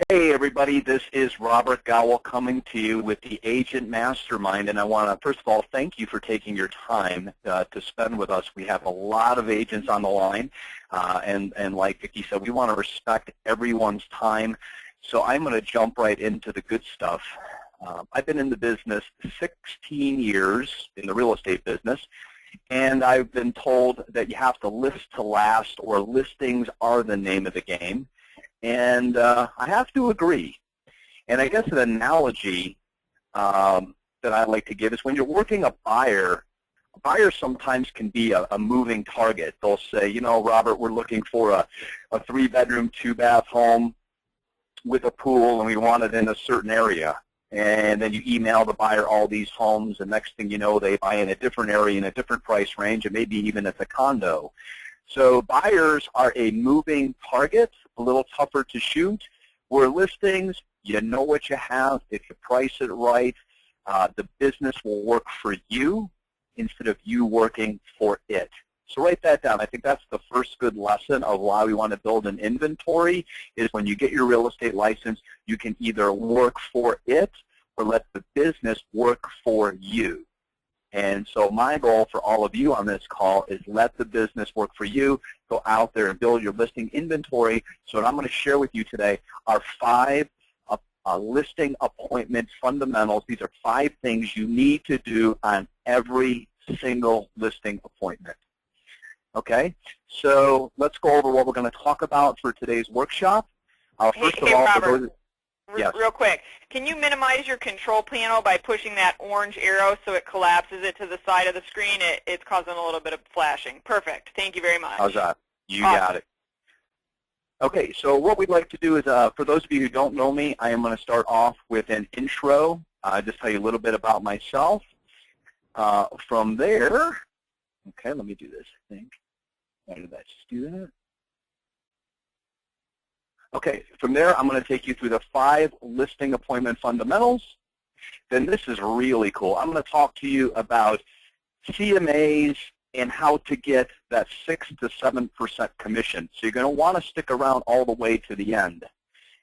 Hey everybody, this is Robert Gowell coming to you with the Agent Mastermind, and I want to first of all thank you for taking your time to spend with us. We have a lot of agents on the line, and like Vicki said, we want to respect everyone's time. So I'm going to jump right into the good stuff. I've been in the business 16 years, in the real estate business, and I've been told that you have to list to last, or listings are the name of the game. And I have to agree. And I guess an analogy that I like to give is when you're working a buyer sometimes can be a moving target. They'll say, you know, Robert, we're looking for a 3-bedroom, 2-bath home with a pool, and we want it in a certain area. And then you email the buyer all these homes, and next thing you know, they buy in a different area in a different price range, and maybe even it's a condo. So buyers are a moving target, a little tougher to shoot. Where listings, you know what you have. If you price it right, the business will work for you instead of you working for it. So write that down. I think that's the first good lesson of why we want to build an inventory, is when you get your real estate license, you can either work for it or let the business work for you. And so my goal for all of you on this call is let the business work for you. Go out there and build your listing inventory. So what I'm going to share with you today are 5 listing appointment fundamentals. These are 5 things you need to do on every single listing appointment. Okay? So let's go over what we're going to talk about for today's workshop. First of all, Robert. Yes. Real quick, can you minimize your control panel by pushing that orange arrow so it collapses it to the side of the screen? It's causing a little bit of flashing. Perfect. Thank you very much. How's that? You got it. Okay, so what we'd like to do is, for those of you who don't know me, I am going to start off with an intro, just tell you a little bit about myself. From there, okay, let me do this, I think. Why did I just do that? Okay, from there, I'm going to take you through the 5 listing appointment fundamentals. Then this is really cool. I'm going to talk to you about CMAs and how to get that 6 to 7% commission. So you're going to want to stick around all the way to the end.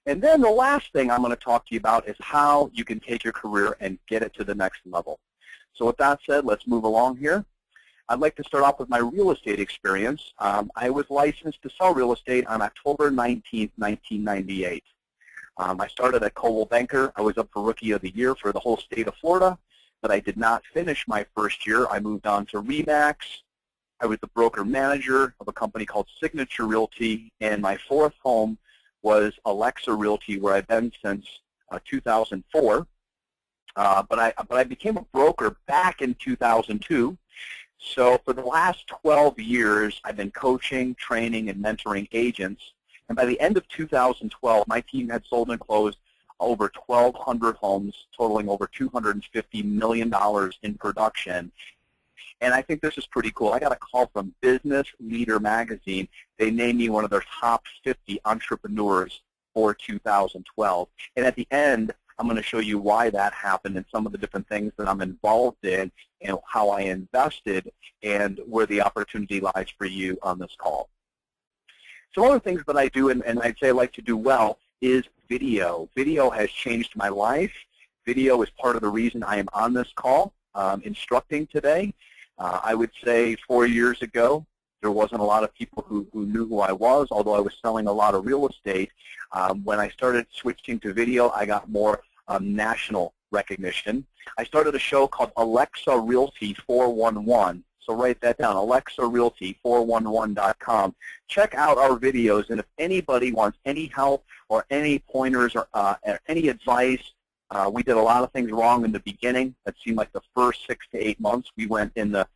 And then the last thing I'm going to talk to you about is how you can take your career and get it to the next level. So with that said, let's move along here. I'd like to start off with my real estate experience. I was licensed to sell real estate on October 19th, 1998. I started at Coldwell Banker. I was up for Rookie of the Year for the whole state of Florida, but I did not finish my first year. I moved on to RE/MAX. I was the broker manager of a company called Signature Realty, and my 4th home was Alexa Realty, where I've been since 2004. But I became a broker back in 2002. So for the last 12 years, I've been coaching, training, and mentoring agents. And by the end of 2012, my team had sold and closed over 1,200 homes, totaling over $250 million in production. And I think this is pretty cool. I got a call from Business Leader magazine. They named me one of their top 50 entrepreneurs for 2012. And at the end, I'm going to show you why that happened and some of the different things that I'm involved in and how I invested and where the opportunity lies for you on this call. So one of the things that I do, and I'd say I like to do well, is video. Video has changed my life. Video is part of the reason I am on this call instructing today. I would say 4 years ago, there wasn't a lot of people who knew who I was, although I was selling a lot of real estate. When I started switching to video, I got more national recognition. I started a show called Alexa Realty 411. So write that down, alexarealty411.com. Check out our videos, and if anybody wants any help or any pointers or any advice, we did a lot of things wrong in the beginning. It seemed like the first 6 to 8 months we went in the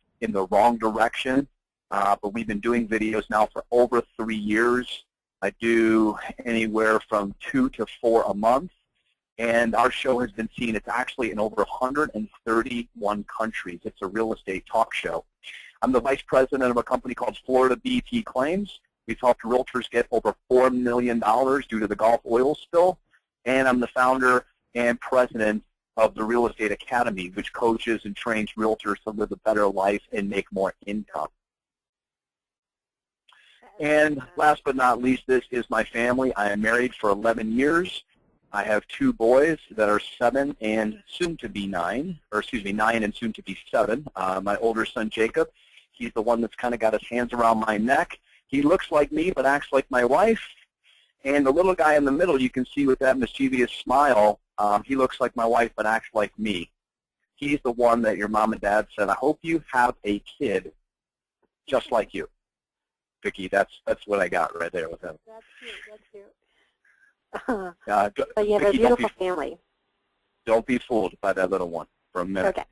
wrong direction. But we've been doing videos now for over 3 years. I do anywhere from 2 to 4 a month. And our show has been seen, it's actually in over 131 countries. It's a real estate talk show. I'm the vice president of a company called Florida BT Claims. We've helped realtors get over $4 million due to the Gulf oil spill. And I'm the founder and president of the Real Estate Academy, which coaches and trains realtors to live a better life and make more income. And last but not least, this is my family. I am married for 11 years. I have 2 boys that are 7 and soon to be 9, or excuse me, 9 and soon to be 7. My older son, Jacob, he's the one that's kind of got his hands around my neck. He looks like me but acts like my wife. And the little guy in the middle, you can see with that mischievous smile, he looks like my wife but acts like me. He's the one that your mom and dad said, I hope you have a kid just like you. Vicki, that's what I got right there with him. That's cute. That's cute. So you have a beautiful family. Don't be fooled by that little one for a minute. Okay.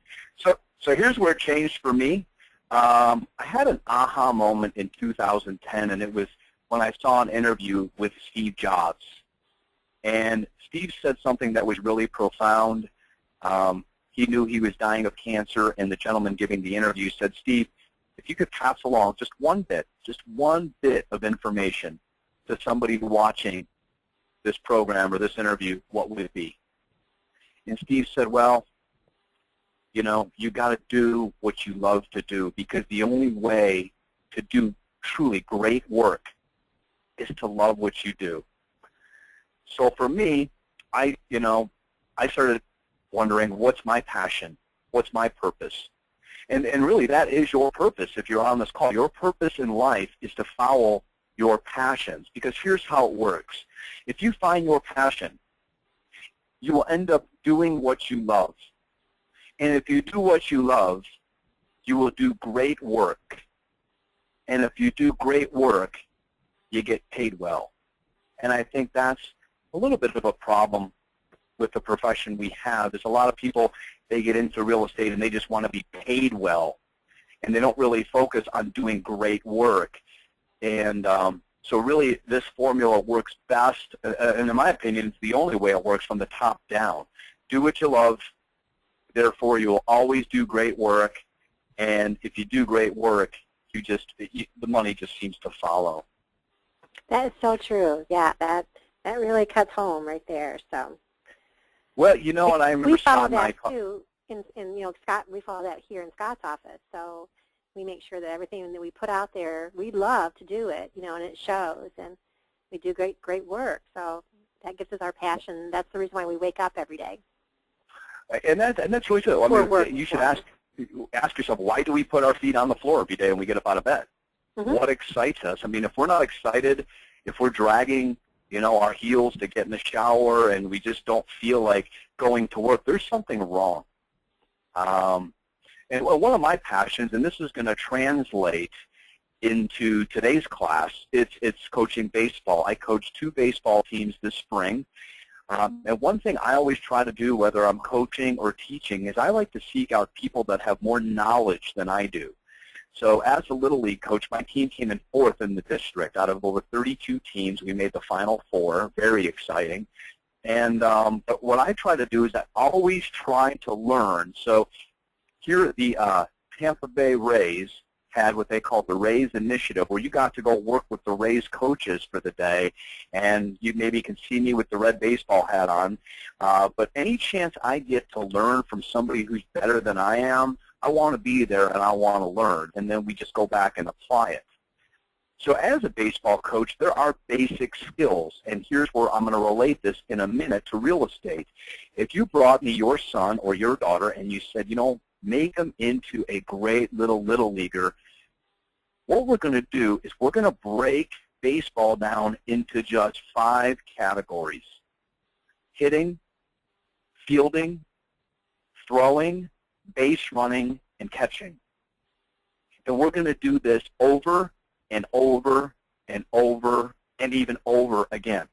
So here's where it changed for me. I had an aha moment in 2010, and it was when I saw an interview with Steve Jobs. And Steve said something that was really profound. He knew he was dying of cancer, and the gentleman giving the interview said, Steve, if you could pass along just one bit of information to somebody watching this program or this interview, what would it be? And Steve said, well, you know, you got to do what you love to do, because the only way to do truly great work is to love what you do. So for me, I started wondering, what's my passion? What's my purpose? And really, that is your purpose if you're on this call. Your purpose in life is to follow your passions, because here's how it works. If you find your passion, you will end up doing what you love. And if you do what you love, you will do great work. And if you do great work, you get paid well. And I think that's a little bit of a problem with the profession we have. There's a lot of people, they get into real estate and they just want to be paid well. And they don't really focus on doing great work. And so really this formula works best, and in my opinion, it's the only way it works from the top down. Do what you love, therefore you will always do great work. And if you do great work, the money just seems to follow. That is so true. Yeah, that really cuts home right there. So. Well, you know, and I remember we follow Scott that and I, too. Scott, we follow that here in Scott's office. So we make sure that everything that we put out there, we love to do it, and it shows, and we do great work. So that gives us our passion. That's the reason why we wake up every day. And that's really true. I mean, you should ask yourself, why do we put our feet on the floor every day when we get up out of bed? Mm-hmm. What excites us? I mean, if we're not excited, if we're dragging, our heels to get in the shower and we just don't feel like going to work, there's something wrong. And one of my passions, and this is going to translate into today's class, it's coaching baseball. I coached 2 baseball teams this spring. And one thing I always try to do, whether I'm coaching or teaching, is I like to seek out people that have more knowledge than I do. So as a Little League coach, my team came in 4th in the district. Out of over 32 teams, we made the Final 4. Very exciting. And but what I try to do is I always try to learn. So here the Tampa Bay Rays had what they called the Rays Initiative, where you got to go work with the Rays coaches for the day, and you maybe can see me with the red baseball hat on. But any chance I get to learn from somebody who's better than I am, I want to be there and I want to learn, and then we just go back and apply it. So as a baseball coach, there are basic skills, and here's where I'm going to relate this in a minute to real estate. If you brought me your son or your daughter and you said, make them into a great little leaguer, what we're going to do is we're going to break baseball down into just 5 categories: hitting, fielding, throwing, base running, and catching. And we're going to do this over and over and over and even over again.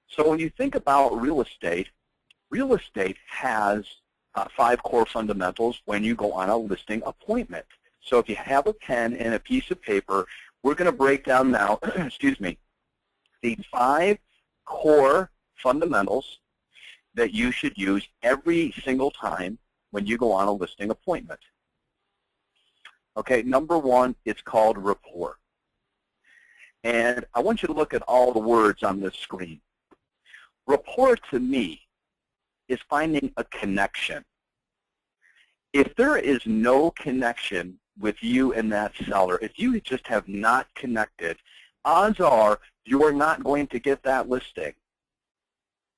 So when you think about real estate has 5 core fundamentals when you go on a listing appointment. So if you have a pen and a piece of paper, we're going to break down now, the 5 core fundamentals that you should use every single time when you go on a listing appointment. Okay, number 1, it's called rapport. And I want you to look at all the words on this screen. Rapport to me is finding a connection. If there is no connection with you and that seller, if you just have not connected, odds are you're not going to get that listing.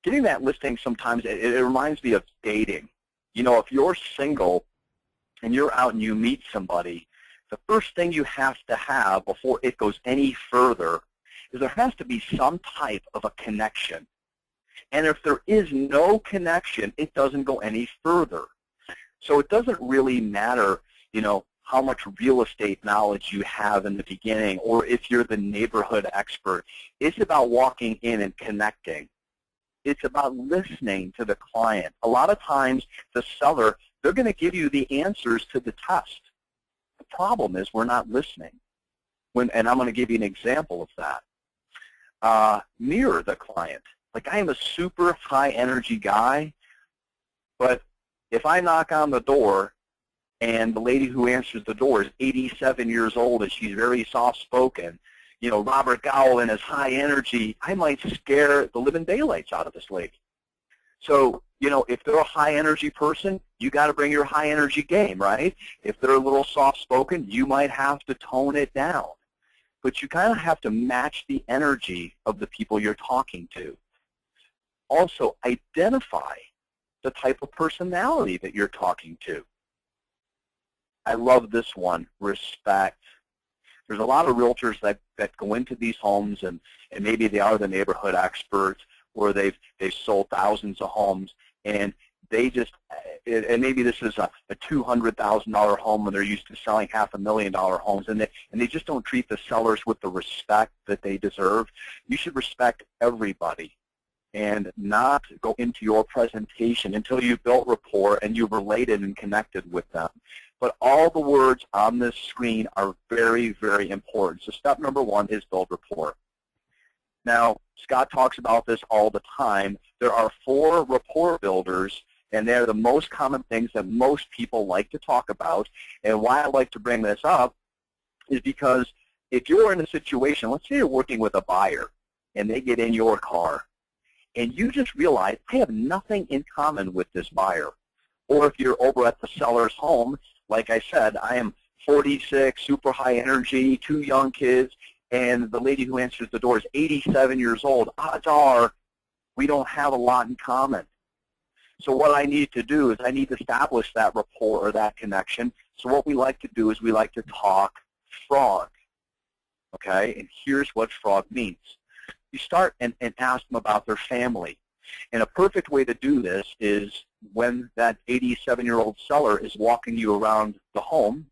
getting that listing sometimes, it reminds me of dating. You know, if you're single and you're out and you meet somebody, the first thing you have to have before it goes any further is there has to be some type of a connection. And if there is no connection, it doesn't go any further. So it doesn't really matter, you know, how much real estate knowledge you have in the beginning or if you're the neighborhood expert. It's about walking in and connecting. It's about listening to the client. A lot of times the seller, they're going to give you the answers to the test. The problem is we're not listening. And I'm going to give you an example of that. Mirror the client. Like, I am a super high energy guy, but if I knock on the door and the lady who answers the door is 87 years old and she's very soft-spoken, you know, Robert Gowen is high energy, I might scare the living daylights out of this lady. So, you know, if they're a high energy person, you got to bring your high energy game, right? If they're a little soft-spoken, you might have to tone it down. But you kind of have to match the energy of the people you're talking to. Also, identify the type of personality that you're talking to. I love this one, respect. There's a lot of realtors that go into these homes and maybe they are the neighborhood experts or they've sold thousands of homes and they just, and maybe this is a $200,000 home and they're used to selling $500,000 homes and they just don't treat the sellers with the respect that they deserve. You should respect everybody and not go into your presentation until you've built rapport and you've related and connected with them. But all the words on this screen are very, very important. So step number one is build rapport. Now, Scott talks about this all the time. There are 4 rapport builders, and they're the most common things that most people like to talk about. And why I like to bring this up is because if you're in a situation, let's say you're working with a buyer, and they get in your car, and you just realize, I have nothing in common with this buyer. Or if you're over at the seller's home, like I said, I am 46, super high energy, 2 young kids, and the lady who answers the door is 87 years old. Odds are we don't have a lot in common. So what I need to do is I need to establish that rapport or that connection. So what we like to do is we like to talk frog. Okay, and here's what frog means. You start and ask them about their family. And a perfect way to do this is when that 87-year-old seller is walking you around the home,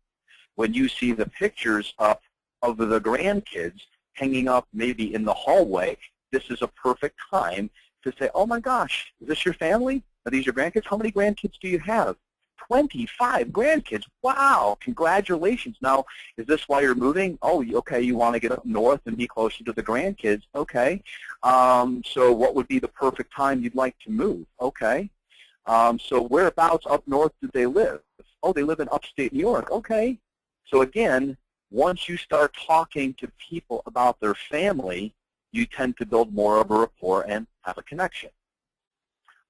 when you see the pictures up of the grandkids hanging up maybe in the hallway, this is a perfect time to say, oh my gosh, is this your family? Are these your grandkids? How many grandkids do you have? 25 grandkids. Wow, congratulations. Now, is this why you're moving? Oh, okay, you want to get up north and be closer to the grandkids. Okay. So what would be the perfect time you'd like to move? Okay. So whereabouts up north do they live? Oh, they live in upstate New York. Okay. So again, once you start talking to people about their family, you tend to build more of a rapport and have a connection.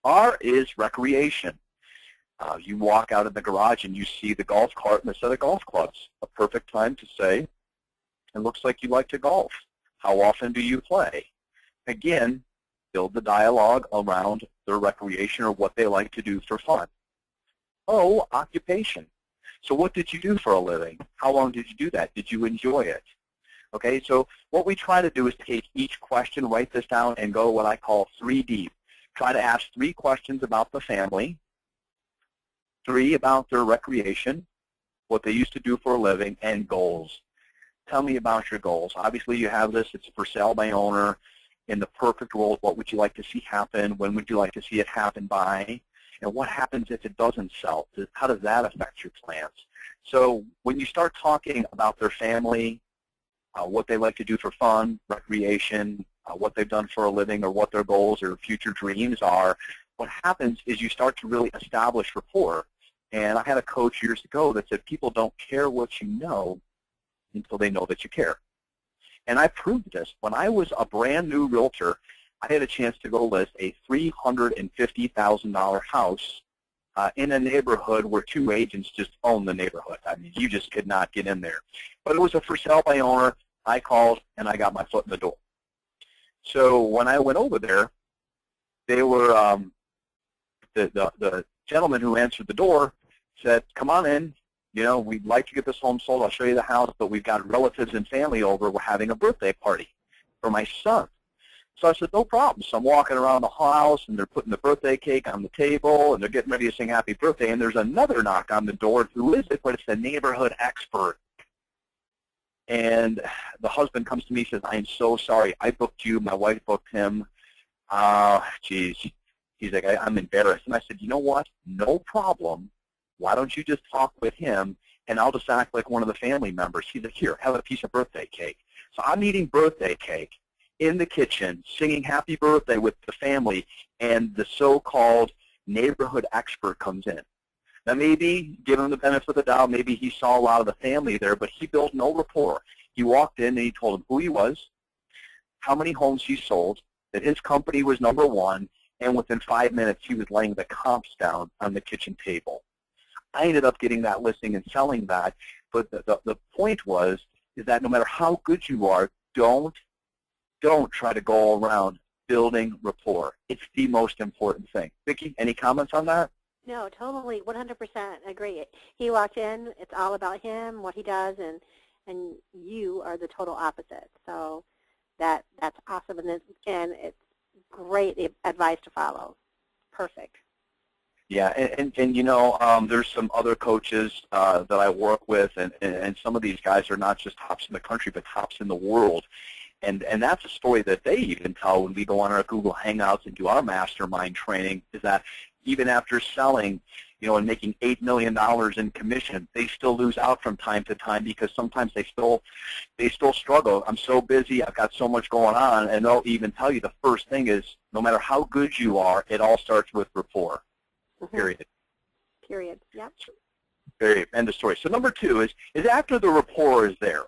R is recreation. You walk out of the garage and you see the golf cart and a set of golf clubs. A perfect time to say, it looks like you like to golf. How often do you play? Again, build the dialogue around their recreation or what they like to do for fun. O, occupation. So what did you do for a living? How long did you do that? Did you enjoy it? Okay, so what we try to do is take each question, write this down, and go what I call 3 deep. Try to ask 3 questions about the family, 3 about their recreation, what they used to do for a living, and goals. Tell me about your goals. Obviously, you have this. It's for sale by owner. In the perfect world, what would you like to see happen? When would you like to see it happen by? And what happens if it doesn't sell? How does that affect your plans? So when you start talking about their family, what they like to do for fun, recreation, what they've done for a living, or what their goals or future dreams are, what happens is you start to really establish rapport. And I had a coach years ago that said people don't care what you know until they know that you care. And I proved this. When I was a brand new realtor, I had a chance to go list a $350,000 house in a neighborhood where 2 agents just owned the neighborhood. I mean, you just could not get in there. But it was a for sale by owner. I called, and I got my foot in the door. So when I went over there, they were the gentleman who answered the door said, "Come on in. You know, we'd like to get this home sold. I'll show you the house, but we've got relatives and family over. We're having a birthday party for my son." So I said, "No problem." So I'm walking around the house, and they're putting the birthday cake on the table, and they're getting ready to sing happy birthday, and there's another knock on the door. Who is it? But it's the neighborhood expert. And the husband comes to me and says, "I am so sorry. I booked you. My wife booked him. Geez." He's like, "I'm embarrassed." And I said, "You know what? No problem. Why don't you just talk with him, and I'll just act like one of the family members." He's like, "Here, have a piece of birthday cake." So I'm eating birthday cake in the kitchen, singing happy birthday with the family, and the so-called neighborhood expert comes in. Now maybe, give him the benefit of the doubt, maybe he saw a lot of the family there, but he built no rapport. He walked in and he told them who he was, how many homes he sold, that his company was #1, and within 5 minutes he was laying the comps down on the kitchen table. I ended up getting that listing and selling that, but the point is that no matter how good you are, don't try to go around building rapport. It's the most important thing. Vicki, any comments on that? No, totally, 100% agree. He walked in, it's all about him, what he does, and you are the total opposite. So that's awesome, and it's great advice to follow. Perfect. Yeah, and you know, there's some other coaches that I work with, and some of these guys are not just tops in the country, but tops in the world. And that's a story that they even tell when we go on our Google Hangouts and do our Mastermind training, is that even after selling, you know, and making $8 million in commission, they still lose out from time to time because sometimes they still struggle. "I'm so busy, I've got so much going on," and they'll even tell you the first thing is, no matter how good you are, it all starts with rapport. Mm-hmm. Period. Period. Yep. Period. End of story. So number 2 is after the rapport is there,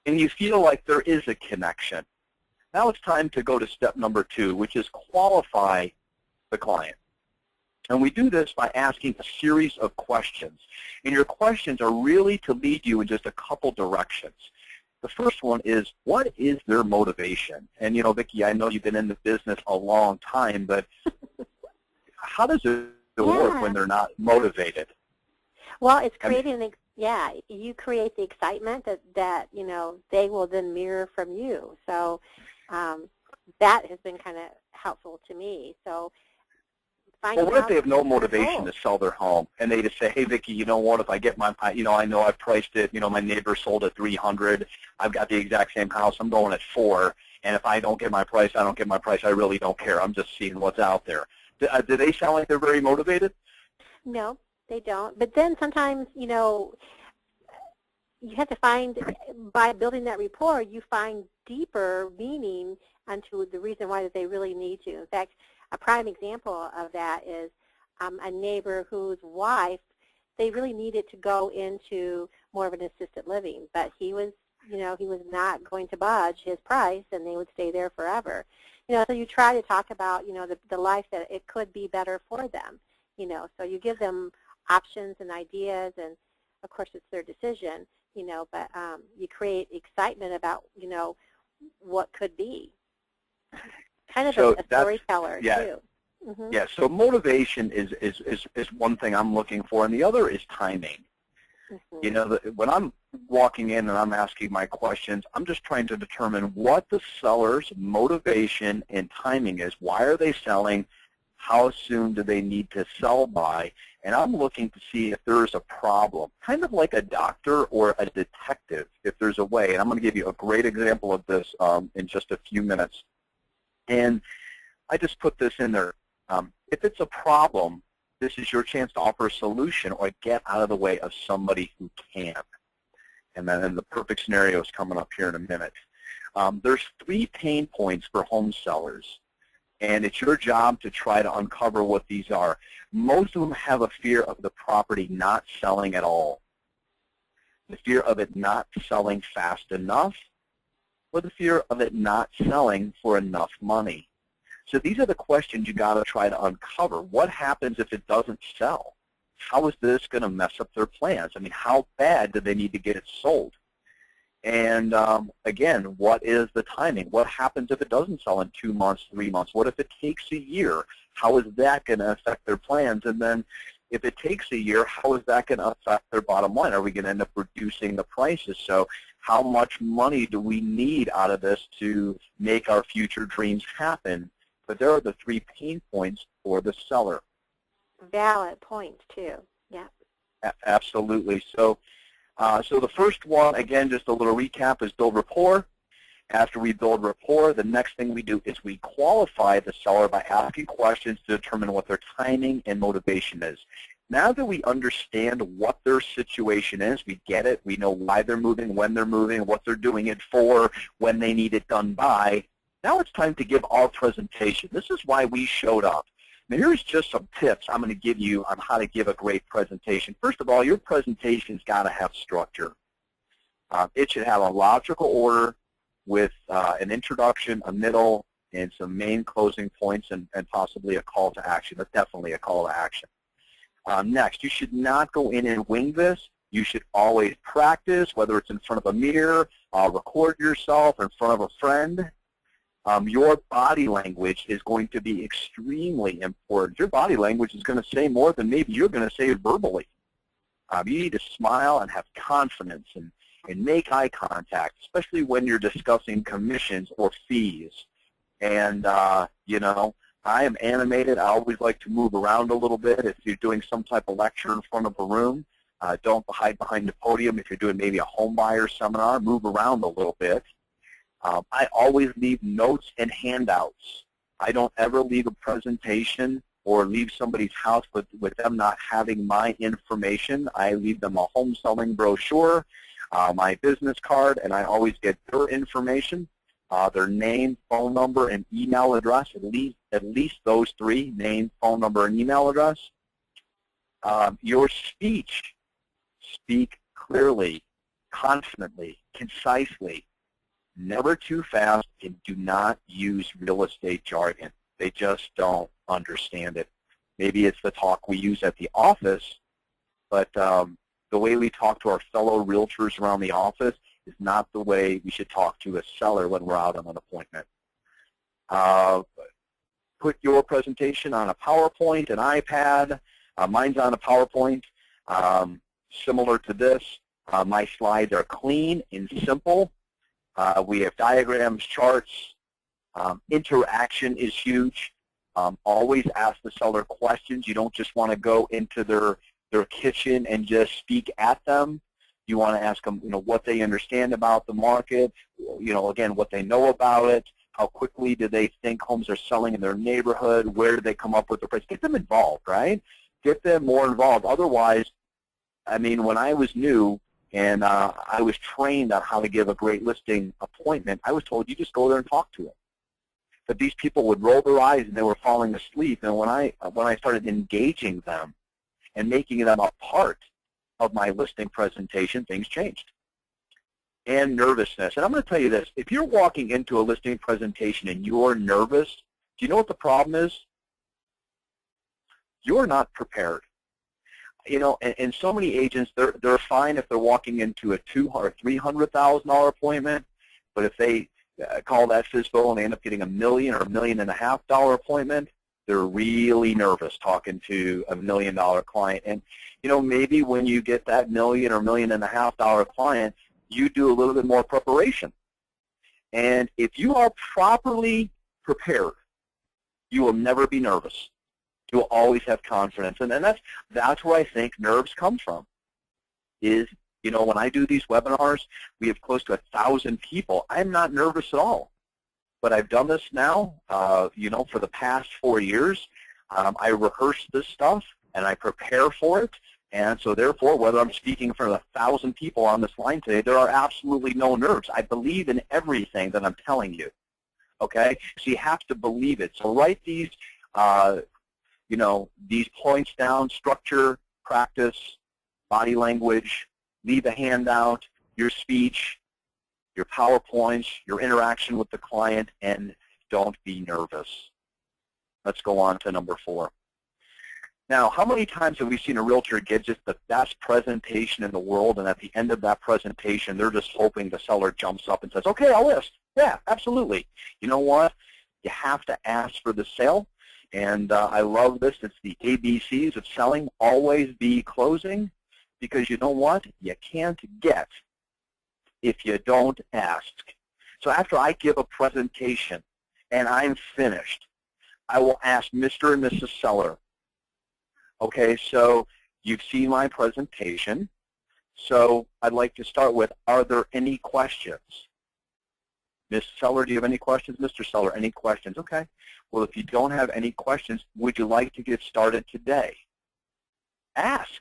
and you feel like there is a connection, now it's time to go to step number 2, which is qualify the client. And we do this by asking a series of questions. And your questions are really to lead you in just a couple directions. The first one is, what is their motivation? And, you know, Vicki, I know you've been in the business a long time, but how does it work when they're not motivated? Well, it's creating, you create the excitement that you know, they will then mirror from you. So that has been kind of helpful to me. So well, what if they have no motivation to sell their home, and they just say, "Hey, Vicki, you know what? If I get my, you know, I know I've priced it. You know, my neighbor sold at 300. I've got the exact same house. I'm going at 4. And if I don't get my price, I don't get my price. I really don't care. I'm just seeing what's out there." Do they sound like they're very motivated? No, they don't. But then sometimes, you know, you have to find, by building that rapport, you find deeper meaning onto the reason why that they really need to. In fact, a prime example of that is a neighbor whose wife, they really needed to go into more of an assisted living, but he was, you know, he was not going to budge his price, and they would stay there forever. You know, so you try to talk about, you know, the life that it could be better for them, you know, so you give them options and ideas, and of course it's their decision, you know, but you create excitement about, you know, what could be. Kind of a storyteller, too. Mm-hmm. Yeah, so motivation is one thing I'm looking for, and the other is timing. Mm-hmm. You know, when I'm walking in and I'm asking my questions, I'm just trying to determine what the seller's motivation and timing is. Why are they selling? How soon do they need to sell by? And I'm looking to see if there's a problem, kind of like a doctor or a detective, if there's a way. And I'm going to give you a great example of this in just a few minutes. And I just put this in there. If it's a problem, this is your chance to offer a solution or get out of the way of somebody who can. And then the perfect scenario is coming up here in a minute. There's 3 pain points for home sellers, and it's your job to try to uncover what these are. Most of them have a fear of the property not selling at all, the fear of it not selling fast enough, or the fear of it not selling for enough money. So these are the questions you got to try to uncover. What happens if it doesn't sell? How is this going to mess up their plans? I mean, how bad do they need to get it sold? And again, what is the timing? What happens if it doesn't sell in 2 months, 3 months? What if it takes a year? How is that going to affect their plans? And then if it takes a year, how is that going to affect their bottom line? Are we going to end up reducing the prices? So how much money do we need out of this to make our future dreams happen? But there are the 3 pain points for the seller. Valid points, too. Yeah. Absolutely. So the first one, again, just a little recap, is build rapport. After we build rapport, the next thing we do is we qualify the seller by asking questions to determine what their timing and motivation is. Now that we understand what their situation is, we get it, we know why they're moving, when they're moving, what they're doing it for, when they need it done by, now it's time to give our presentation. This is why we showed up. Now here's just some tips I'm going to give you on how to give a great presentation. First of all, your presentation's got to have structure. It should have a logical order with an introduction, a middle, and some main closing points, and possibly a call to action, but definitely a call to action. Next, you should not go in and wing this. You should always practice, whether it's in front of a mirror, record yourself in front of a friend. Your body language is going to be extremely important. Your body language is going to say more than maybe you're going to say verbally. You need to smile and have confidence and make eye contact, especially when you're discussing commissions or fees. And, you know, I am animated. I always like to move around a little bit. If you're doing some type of lecture in front of a room, don't hide behind the podium. If you're doing maybe a home buyer seminar, move around a little bit. I always leave notes and handouts. I don't ever leave a presentation or leave somebody's house with them not having my information. I leave them a home selling brochure, my business card, and I always get their information, their name, phone number, and email address, at least those 3, name, phone number, and email address. Your speech, speak clearly, confidently, concisely. Never too fast, and do not use real estate jargon. They just don't understand it. Maybe it's the talk we use at the office, but the way we talk to our fellow realtors around the office is not the way we should talk to a seller when we're out on an appointment. Put your presentation on a PowerPoint, an iPad. Mine's on a PowerPoint. Similar to this, my slides are clean and simple. We have diagrams, charts. Interaction is huge. Always ask the seller questions. You don't just want to go into their kitchen and just speak at them. You want to ask them, you know, what they understand about the market, you know, again, what they know about it, how quickly do they think homes are selling in their neighborhood, where do they come up with the price. Get them involved, right? Get them more involved. Otherwise, I mean, when I was new, and I was trained on how to give a great listing appointment, I was told, you just go there and talk to them. But these people would roll their eyes and they were falling asleep. And when I started engaging them and making them a part of my listing presentation, things changed. And nervousness. And I'm going to tell you this. If you're walking into a listing presentation and you're nervous, do you know what the problem is? You're not prepared. You know, and so many agents, they're fine if they're walking into a $200,000 or $300,000 appointment, but if they call that FSBO and they end up getting $1 million or $1.5 million appointment, they're really nervous talking to a $1 million client. And you know, maybe when you get that $1 million or $1.5 million client, you do a little bit more preparation. And if you are properly prepared, you will never be nervous. You will always have confidence, and that's where I think nerves come from. Is, you know, when I do these webinars, we have close to 1,000 people. I'm not nervous at all, but I've done this now, you know, for the past 4 years. I rehearse this stuff and I prepare for it, and so therefore, whether I'm speaking in front of 1,000 people on this line today, there are absolutely no nerves. I believe in everything that I'm telling you. Okay, so you have to believe it. So write these. You know, these points down: structure, practice, body language, leave a handout, your speech, your PowerPoints, your interaction with the client, and don't be nervous. Let's go on to number 4. Now, how many times have we seen a realtor get just the best presentation in the world, and at the end of that presentation, they're just hoping the seller jumps up and says, okay, I'll list. Yeah, absolutely. You know what? You have to ask for the sale. And I love this. It's the ABCs of selling. Always be closing, because you know what? You can't get if you don't ask. So after I give a presentation and I'm finished, I will ask Mr. and Mrs. Seller, okay, so you've seen my presentation, so I'd like to start with, are there any questions? Ms. Seller, do you have any questions? Mr. Seller, any questions? Okay. Well, if you don't have any questions, would you like to get started today? Ask.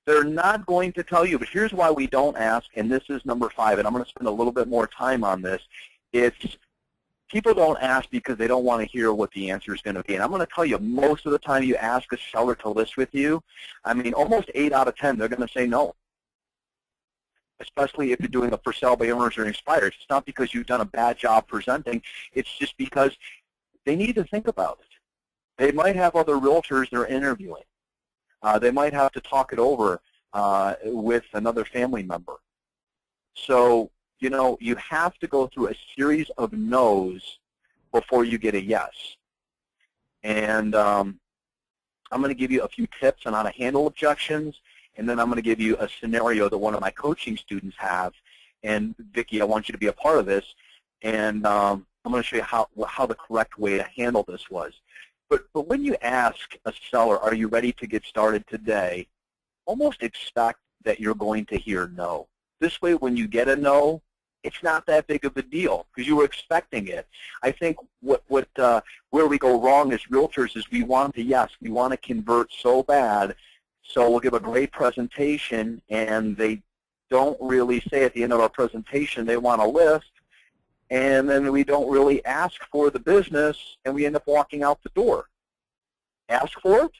They're not going to tell you, but here's why we don't ask, and this is number 5, and I'm going to spend a little bit more time on this. It's people don't ask because they don't want to hear what the answer is going to be. And I'm going to tell you, most of the time you ask a seller to list with you, I mean, almost 8 out of 10, they're going to say no. Especially if you're doing a for sale by owners or expireds. It's not because you've done a bad job presenting. It's just because they need to think about it. They might have other realtors they're interviewing. They might have to talk it over with another family member. So, you know, you have to go through a series of no's before you get a yes. And I'm going to give you a few tips on how to handle objections, and then I'm going to give you a scenario that one of my coaching students have. And Vicki, I want you to be a part of this, and I'm going to show you how the correct way to handle this was. But when you ask a seller, are you ready to get started today, almost expect that you're going to hear no. This way, when you get a no, it's not that big of a deal because you were expecting it. I think where we go wrong as realtors is we want to, yes, we want to convert so bad, so we'll give a great presentation, and they don't really say at the end of our presentation they want to list, and then we don't really ask for the business, and we end up walking out the door. Ask for it.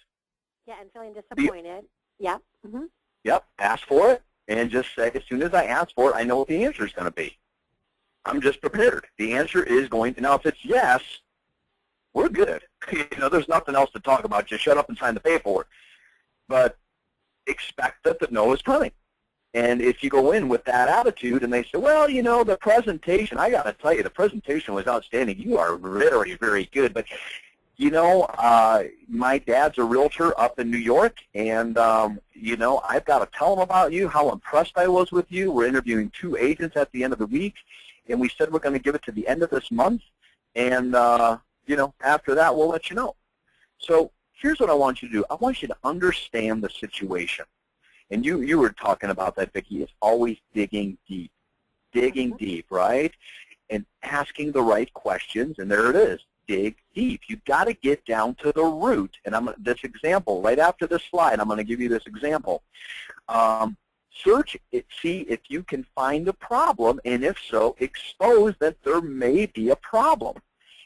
Yeah, and feeling disappointed. Yep. Mm-hmm. Yep, ask for it, and just say, as soon as I ask for it, I know what the answer is going to be. I'm just prepared. The answer is going to, now if it's yes, we're good. You know, there's nothing else to talk about. Just shut up and sign the paperwork. But expect that the no is coming. And if you go in with that attitude and they say, well, you know, the presentation, I got to tell you, the presentation was outstanding. You are very, very good. But, you know, my dad's a realtor up in New York, and, you know, I've got to tell him about you, how impressed I was with you. We're interviewing 2 agents at the end of the week, and we said we're going to give it to the end of this month. And, you know, after that, we'll let you know. So here's what I want you to do. I want you to understand the situation. And you were talking about that, Vicki. It's always digging deep. Digging deep, right? And asking the right questions, and there it is. Dig deep. You've got to get down to the root. And this example, right after this slide, I'm going to give you this example. Search it, see if you can find a problem, and if so, expose that there may be a problem.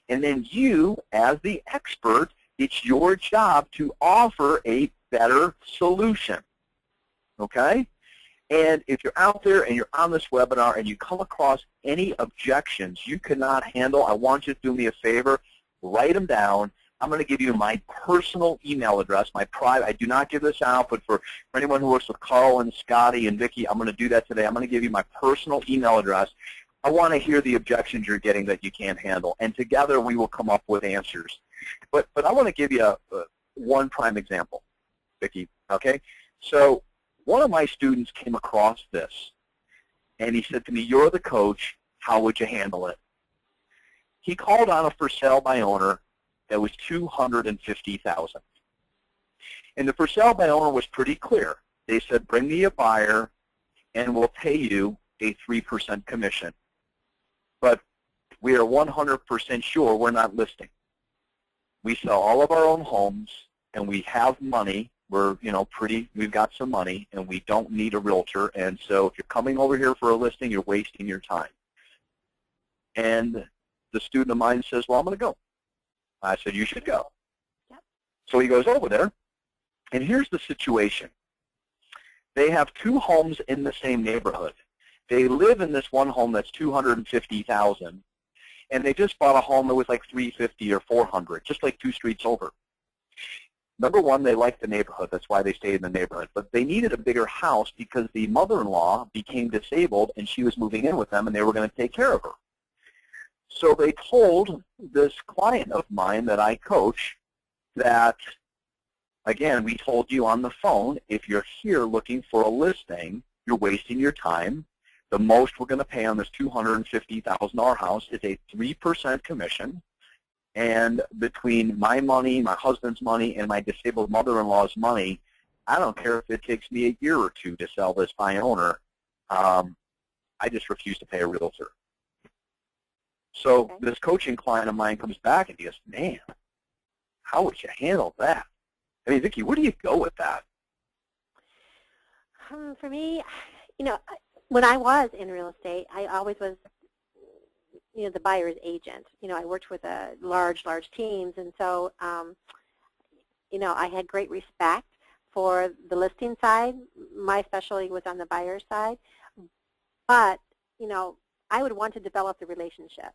And then you, as the expert, it's your job to offer a better solution. Okay? And if you're out there and you're on this webinar and you come across any objections you cannot handle, I want you to do me a favor, write them down. I'm going to give you my personal email address, my private. I do not give this out, but for anyone who works with Carl and Scotty and Vicki, I'm going to do that today. I'm going to give you my personal email address. I want to hear the objections you're getting that you can't handle, and together we will come up with answers. But I want to give you one prime example, Vicki, okay? So one of my students came across this, and he said to me, you're the coach, how would you handle it? He called on a for sale by owner that was $250,000. And the for sale by owner was pretty clear. They said, bring me a buyer, and we'll pay you a 3% commission. But we are 100% sure we're not listing. We sell all of our own homes, and we have money. We're, you know, we've got some money, and we don't need a realtor. And so if you're coming over here for a listing, you're wasting your time. And the student of mine says, well, I'm going to go. I said, you should go. Yep. So he goes over there, and here's the situation. They have 2 homes in the same neighborhood. They live in this one home that's $250,000, and they just bought a home that was like $350 or $400, just like 2 streets over. Number one, they liked the neighborhood. That's why they stayed in the neighborhood. But they needed a bigger house because the mother-in-law became disabled and she was moving in with them and they were going to take care of her. So they told this client of mine that I coach that, again, we told you on the phone, if you're here looking for a listing, you're wasting your time. The most we're going to pay on this $250,000 house is a 3% commission. And between my money, my husband's money, and my disabled mother-in-law's money, I don't care if it takes me a year or two to sell this by owner. I just refuse to pay a realtor. So this coaching client of mine comes back and he goes, man, how would you handle that? I mean, Vicki, where do you go with that? For me, you know, when I was in real estate, I always was, you know, the buyer's agent. You know, I worked with large teams, and so, you know, I had great respect for the listing side. My specialty was on the buyer side, but, you know, I would want to develop the relationship.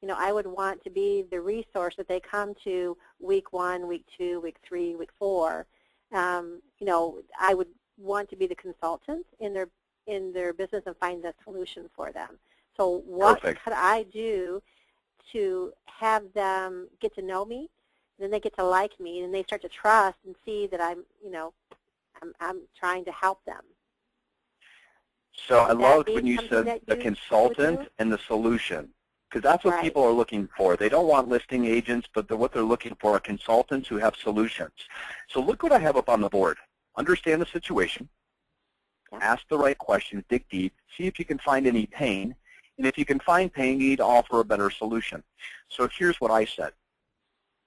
You know, I would want to be the resource that they come to week 1, week 2, week 3, week 4. You know, I would want to be the consultant in their business and find the solution for them. So what could I do to have them get to know me, then they get to like me, and they start to trust and see that I'm, you know, I'm trying to help them. So I loved when you said the consultant and the solution, because that's what people are looking for. They don't want listing agents, but what they're looking for are consultants who have solutions. So look what I have up on the board. Understand the situation, ask the right questions, dig deep, see if you can find any pain, and if you can find pain, you need to offer a better solution. So here's what I said.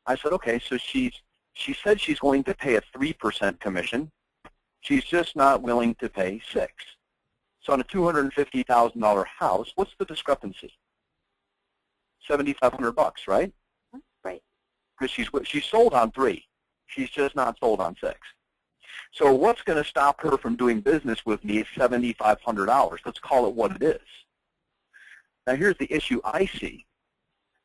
I said, okay, so she said she's going to pay a 3% commission. She's just not willing to pay 6%. So on a $250,000 house, what's the discrepancy? $7,500, right? Right. Because she's sold on 3. She's just not sold on 6. So what's going to stop her from doing business with me is $7,500. Let's call it what it is. Now here's the issue I see.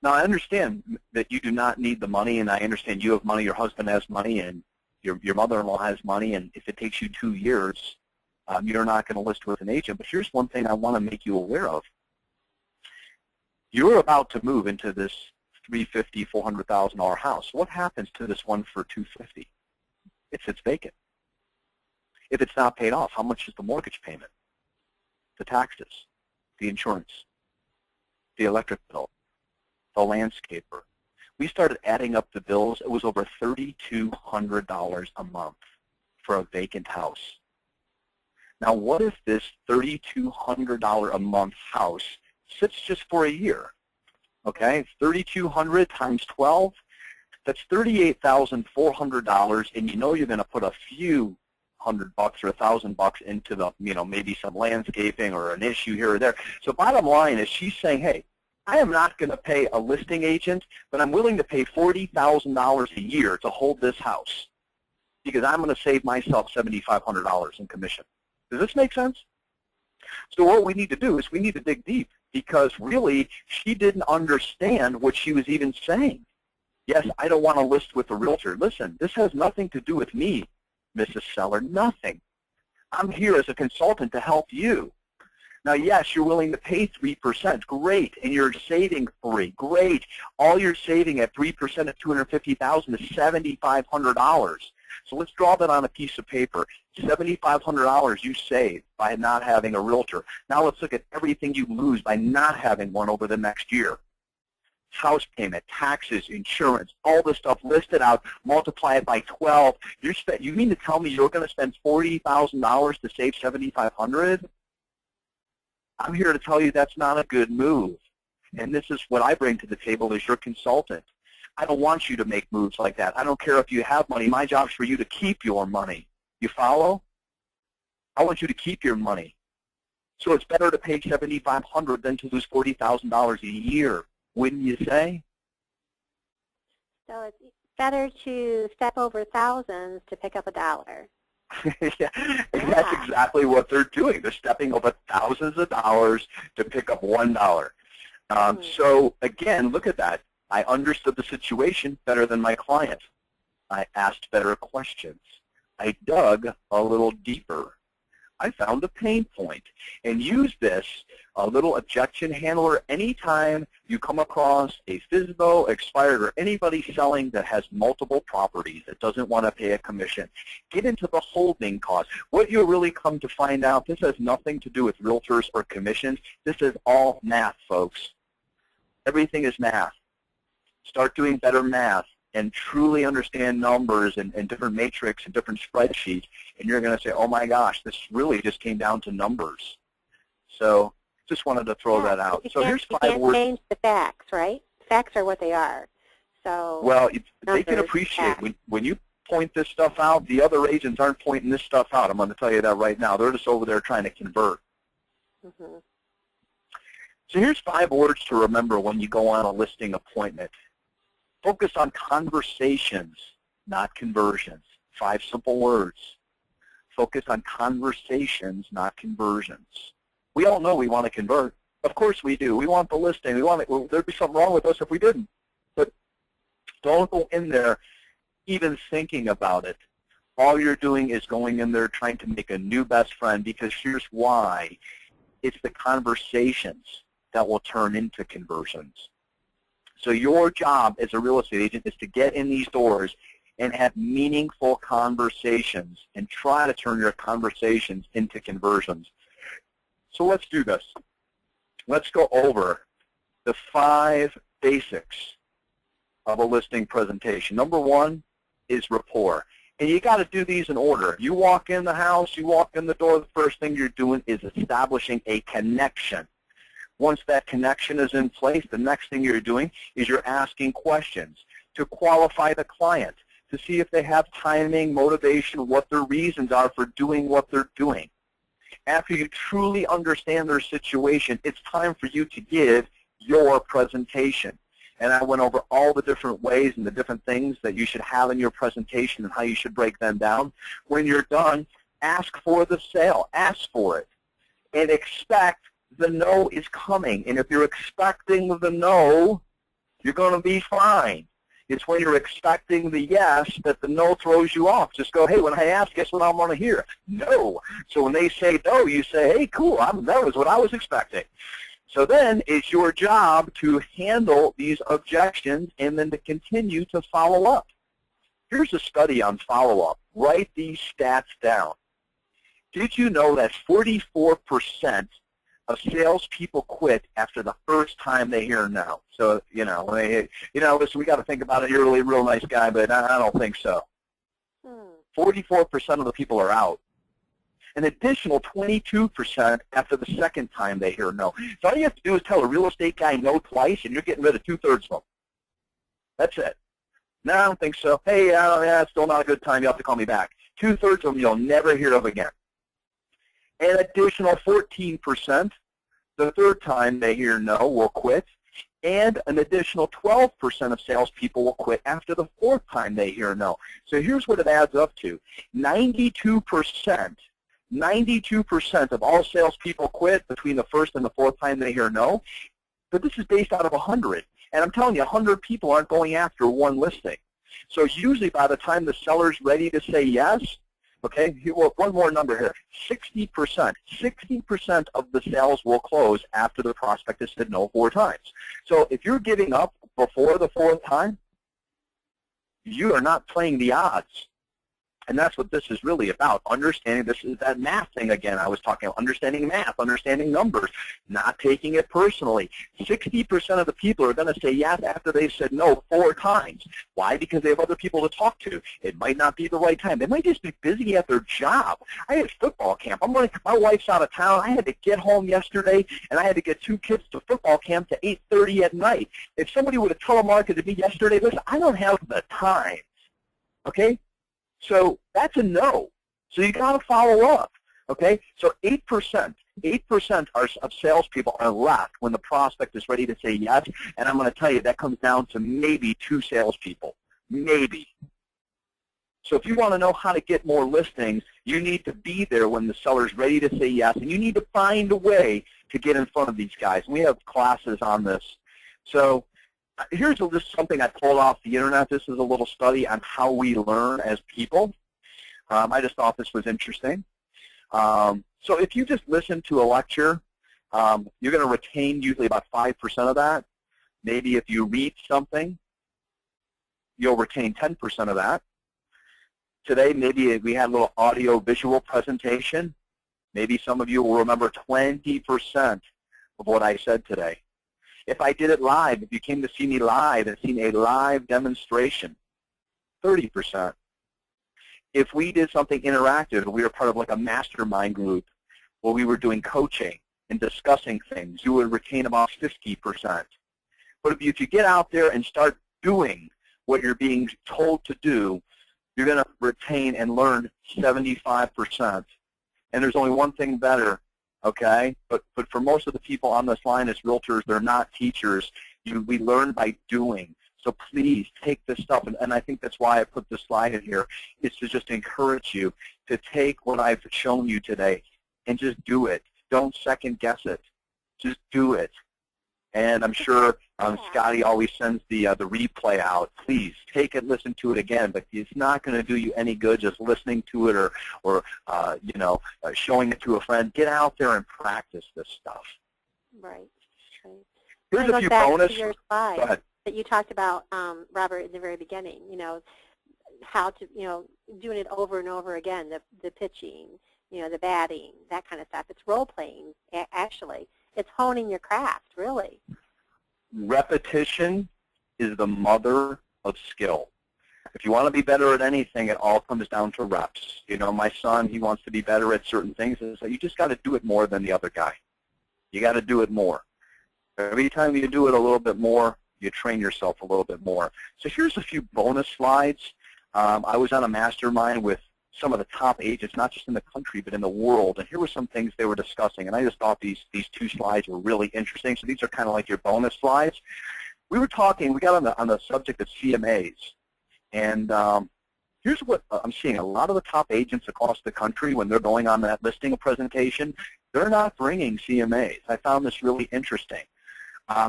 Now I understand that you do not need the money, and I understand you have money, your husband has money, and your mother-in-law has money, and if it takes you 2 years, you're not going to list with an agent. But here's one thing I want to make you aware of. You're about to move into this $350,000, $400,000 house. What happens to this one for $250,000? It sits vacant. If it's not paid off, how much is the mortgage payment? The taxes, the insurance, the electric bill, the landscaper. We started adding up the bills. It was over $3,200 a month for a vacant house. Now, what if this $3,200 a month house sits just for a year? Okay, $3,200 times 12, that's $38,400, and you know you're going to put a few $100 or $1,000 into the, you know, maybe some landscaping or an issue here or there. So bottom line is she's saying, hey, I am not going to pay a listing agent, but I'm willing to pay $40,000 a year to hold this house because I'm going to save myself $7,500 in commission. Does this make sense? So what we need to do is we need to dig deep because really she didn't understand what she was even saying. Yes, I don't want to list with a realtor. Listen, this has nothing to do with me, Mrs. Seller, nothing. I'm here as a consultant to help you. Now, yes, you're willing to pay 3%, great, and you're saving 3%, great. All you're saving at 3% of $250,000 is $7,500. So let's draw that on a piece of paper. $7,500 you save by not having a realtor. Now let's look at everything you lose by not having one over the next year. House payment, taxes, insurance, all this stuff listed out, multiply it by 12. You mean to tell me you're going to spend $40,000 to save $7,500? I'm here to tell you that's not a good move. And this is what I bring to the table as your consultant. I don't want you to make moves like that. I don't care if you have money. My job is for you to keep your money. You follow? I want you to keep your money. So it's better to pay $7,500 than to lose $40,000 a year, wouldn't you say? So it's better to step over thousands to pick up a dollar. Yeah, and that's exactly what they're doing. They're stepping over thousands of dollars to pick up $1. So again, look at that. I understood the situation better than my client. I asked better questions. I dug a little deeper. I found a pain point, and use this, a little objection handler, anytime you come across a FSBO, expired, or anybody selling that has multiple properties that doesn't want to pay a commission. Get into the holding cost. What you'll really come to find out, this has nothing to do with realtors or commissions. This is all math, folks. Everything is math. Start doing better math and truly understand numbers and different matrix and different spreadsheets, and you're going to say, oh my gosh, this really just came down to numbers. So just wanted to throw that out. So here's 5 words. You can't change the facts, right? Facts are what they are. So well, they can appreciate when you point this stuff out, the other agents aren't pointing this stuff out. I'm going to tell you that right now. They're just over there trying to convert. Mm-hmm. So here's 5 words to remember when you go on a listing appointment. Focus on conversations, not conversions. 5 simple words. Focus on conversations, not conversions. We all know we want to convert. Of course we do. We want the listing. We want it. Well, there'd be something wrong with us if we didn't. But don't go in there even thinking about it. All you're doing is going in there trying to make a new best friend, because here's why. It's the conversations that will turn into conversions. So your job as a real estate agent is to get in these doors and have meaningful conversations and try to turn your conversations into conversions. So let's do this. Let's go over the 5 basics of a listing presentation. Number 1 is rapport. And you got to do these in order. You walk in the house, you walk in the door, the first thing you're doing is establishing a connection. Once that connection is in place, the next thing you're doing is you're asking questions to qualify the client, to see if they have timing, motivation, what their reasons are for doing what they're doing. After you truly understand their situation, it's time for you to give your presentation. And I went over all the different ways and the different things that you should have in your presentation and how you should break them down. When you're done, ask for the sale. Ask for it. And expect the no is coming. And if you're expecting the no, you're going to be fine. It's when you're expecting the yes that the no throws you off. Just go, hey, when I ask, guess what I want to hear? No. So when they say no, you say, hey, cool, that was what I was expecting. So then it's your job to handle these objections and then to continue to follow up. Here's a study on follow-up. Write these stats down. Did you know that 44% of salespeople quit after the first time they hear no? So, listen, we got to think about it. You're really a real nice guy, but I don't think so. 44% of the people are out. An additional 22% after the second time they hear no. So all you have to do is tell a real estate guy no twice, and you're getting rid of 2/3 of them. That's it. No, I don't think so. Hey, it's still not a good time. You have to call me back. 2/3 of them you'll never hear of again. An additional 14%, the third time they hear no, will quit. And an additional 12% of salespeople will quit after the 4th time they hear no. So here's what it adds up to. 92% of all salespeople quit between the 1st and the 4th time they hear no. But this is based out of 100. And I'm telling you, 100 people aren't going after one listing. So usually by the time the seller's ready to say yes, okay, well, one more number here, 60% of the sales will close after the prospect has said no 4 times. So if you're giving up before the 4th time, you are not playing the odds. And that's what this is really about, understanding. This is that math thing again I was talking about, understanding math, understanding numbers, not taking it personally. 60% of the people are going to say yes after they've said no 4 times. Why? Because they have other people to talk to. It might not be the right time. They might just be busy at their job. I had football camp. My wife's out of town. I had to get home yesterday, and I had to get 2 kids to football camp to 8:30 at night. If somebody would have telemarketed me yesterday, listen, I don't have the time, okay? So that's a no. So you got to follow up, okay? So 8% of salespeople are left when the prospect is ready to say yes, and I'm going to tell you that comes down to maybe 2 salespeople, maybe. So if you want to know how to get more listings, you need to be there when the seller's ready to say yes, and you need to find a way to get in front of these guys. And we have classes on this. So here's just something I pulled off the internet. This is a little study on how we learn as people. I just thought this was interesting. So if you just listen to a lecture, you're going to retain usually about 5% of that. Maybe if you read something, you'll retain 10% of that. Today, maybe we had a little audio-visual presentation. Maybe some of you will remember 20% of what I said today. If I did it live, if you came to see me live and seen a live demonstration, 30%. If we did something interactive, we were part of like a mastermind group where we were doing coaching and discussing things, you would retain about 50%. But if you get out there and start doing what you're being told to do, you're going to retain and learn 75%. And there's only one thing better, okay? But for most of the people on this line as realtors, they're not teachers. We learn by doing. So please take this stuff, and I think that's why I put this slide in here, is to just encourage you to take what I've shown you today and just do it. Don't second guess it. Just do it. And I'm sure Scotty always sends the replay out. Please take it, listen to it again. But it's not going to do you any good just listening to it or showing it to a friend. Get out there and practice this stuff. Right. Here's a few bonus. To your slide Go ahead. that you talked about, Robert, in the very beginning. How to, doing it over and over again. The pitching, the batting, that kind of stuff. It's role playing, actually. It's honing your craft, really. Repetition is the mother of skill. If you want to be better at anything, it all comes down to reps. My son, he wants to be better at certain things, and so you just got to do it more than the other guy. You got to do it more. Every time you do it a little bit more, you train yourself a little bit more. So here's a few bonus slides. I was on a mastermind with some of the top agents, not just in the country, but in the world. And here were some things they were discussing. And I just thought these two slides were really interesting. So these are kind of like your bonus slides. We were talking, we got on the subject of CMAs. And here's what I'm seeing. A lot of the top agents across the country, when they're going on that listing presentation, they're not bringing CMAs. I found this really interesting.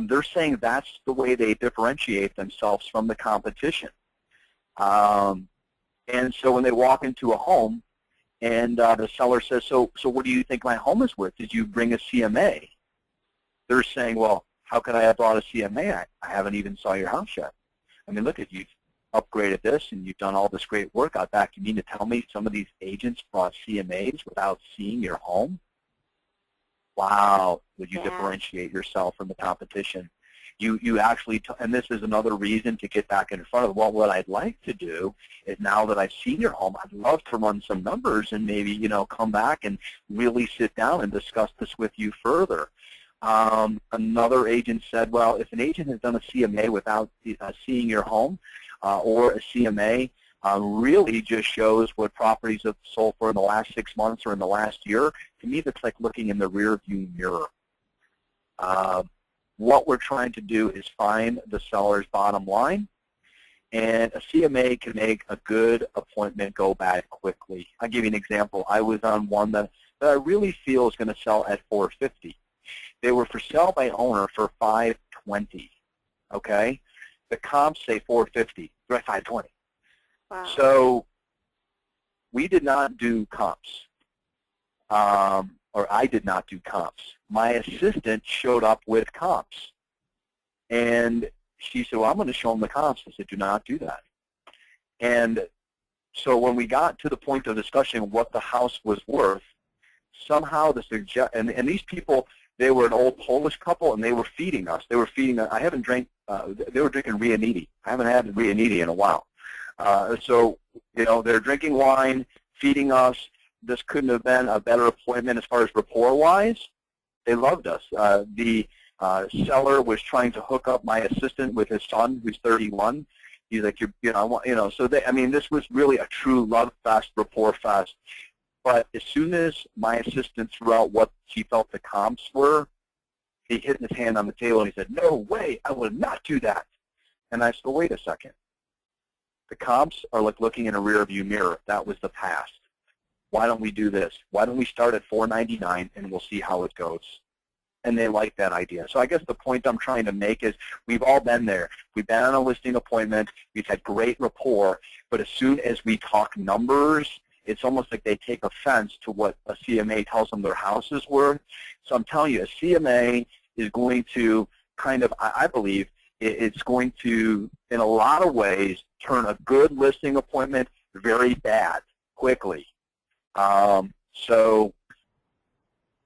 They're saying that's the way they differentiate themselves from the competition. And so when they walk into a home and the seller says, so what do you think my home is worth? Did you bring a CMA? They're saying, well, how could I have brought a CMA? I haven't even saw your house yet. I mean, look, you've upgraded this and you've done all this great work out back. You mean to tell me some of these agents brought CMAs without seeing your home? Wow, would you differentiate yourself from the competition? You actually, and this is another reason to get back in front of, well, what I'd like to do is now that I've seen your home, I'd love to run some numbers and maybe, come back and really sit down and discuss this with you further. Another agent said, well, if an agent has done a CMA without seeing your home or a CMA, really just shows what properties have sold for in the last 6 months or in the last year. To me, that's like looking in the rearview mirror. What we're trying to do is find the seller's bottom line, and a CMA can make a good appointment go bad quickly. I'll give you an example. I was on one that I really feel is going to sell at $450. They were for sale by owner for $520. Okay, the comps say $450. They're at $520. Wow. So we did not do comps. Or I did not do comps. My assistant showed up with comps. And she said, well, I'm going to show them the comps. I said, do not do that. And so when we got to the point of discussing what the house was worth, somehow and these people, they were an old Polish couple, and they were feeding us. They were feeding us. I haven't drank, they were drinking Rianiti. I haven't had Rianiti in a while. So, they're drinking wine, feeding us. This couldn't have been a better appointment as far as rapport-wise. They loved us. The seller was trying to hook up my assistant with his son, who's 31. He's like, so this was really a true love fest, rapport fest. But as soon as my assistant threw out what she felt the comps were, he hit his hand on the table and he said, no way, I would not do that. And I said, well, wait a second. The comps are like looking in a rearview mirror. That was the past. Why don't we do this? Why don't we start at $499 and we'll see how it goes? and they like that idea. So I guess the point I'm trying to make is we've all been there. We've been on a listing appointment. We've had great rapport. But as soon as we talk numbers, it's almost like they take offense to what a CMA tells them their house is worth. So I'm telling you, a CMA is going to kind of, I believe, it's going to, in a lot of ways, turn a good listing appointment very bad quickly. So,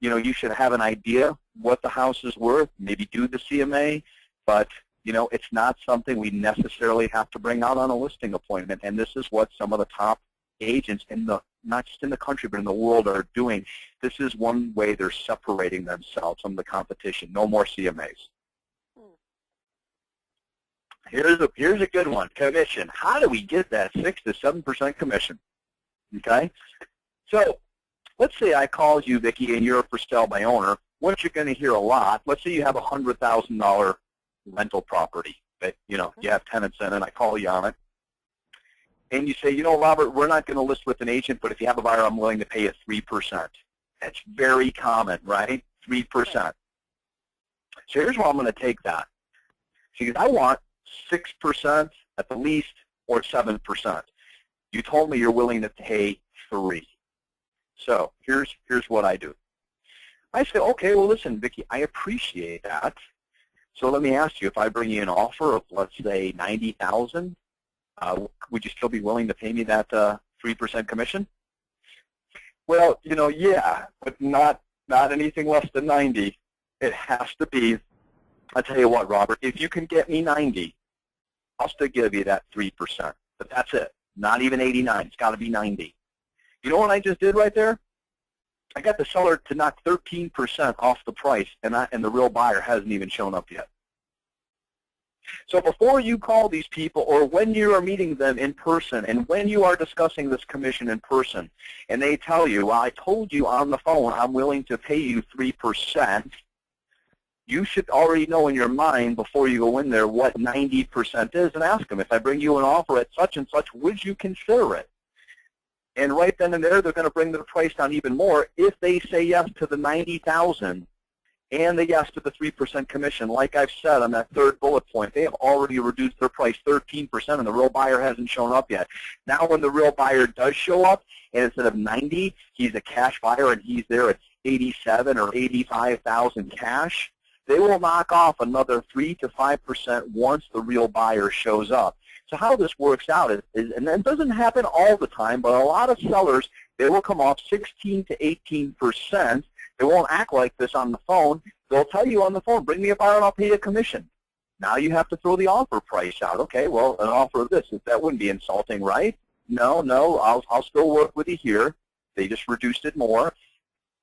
you know, you should have an idea what the house is worth, maybe do the CMA, but, you know, it's not something we necessarily have to bring out on a listing appointment. And this is what some of the top agents in the, not just in the country, but in the world are doing. This is one way they're separating themselves from the competition. No more CMAs. Here's a good one, commission. How do we get that 6 to 7% commission? Okay? So let's say I called you, Vicki, and you're a for sale by owner. What you're going to hear a lot, let's say you have a $100,000 rental property that, you know, you have tenants in, and I call you on it. And you say, you know, Robert, we're not going to list with an agent, but if you have a buyer, I'm willing to pay you 3%. That's very common, right? 3%. So here's where I'm going to take that. Because I want 6% at the least or 7%. You told me you're willing to pay 3%. So here's what I do. I say, okay, well, listen, Vicki, I appreciate that. So let me ask you, if I bring you an offer of, let's say, $90,000, would you still be willing to pay me that 3% commission? Well, you know, yeah, but not anything less than 90. It has to be. I'll tell you what, Robert, if you can get me 90, I'll still give you that 3%. But that's it. Not even 89. It's got to be 90. You know what I just did right there? I got the seller to knock 13% off the price, and the real buyer hasn't even shown up yet. So before you call these people, or when you are meeting them in person, and when you are discussing this commission in person, and they tell you, well, I told you on the phone I'm willing to pay you 3%, you should already know in your mind before you go in there what 90% is, and ask them, if I bring you an offer at such and such, would you consider it? And right then and there, they're going to bring the price down even more if they say yes to the $90,000 and the yes to the 3% commission. Like I've said on that third bullet point, they have already reduced their price 13%, and the real buyer hasn't shown up yet. Now when the real buyer does show up, and instead of 90, he's a cash buyer and he's there at 87 or 85,000 cash, they will knock off another 3 to 5% once the real buyer shows up. So how this works out is, and it doesn't happen all the time, but a lot of sellers, they will come off 16 to 18%. They won't act like this on the phone. They'll tell you on the phone, bring me a buyer and I'll pay you a commission. Now you have to throw the offer price out. Okay, well, an offer of this, that wouldn't be insulting, right? No, I'll still work with you here. They just reduced it more.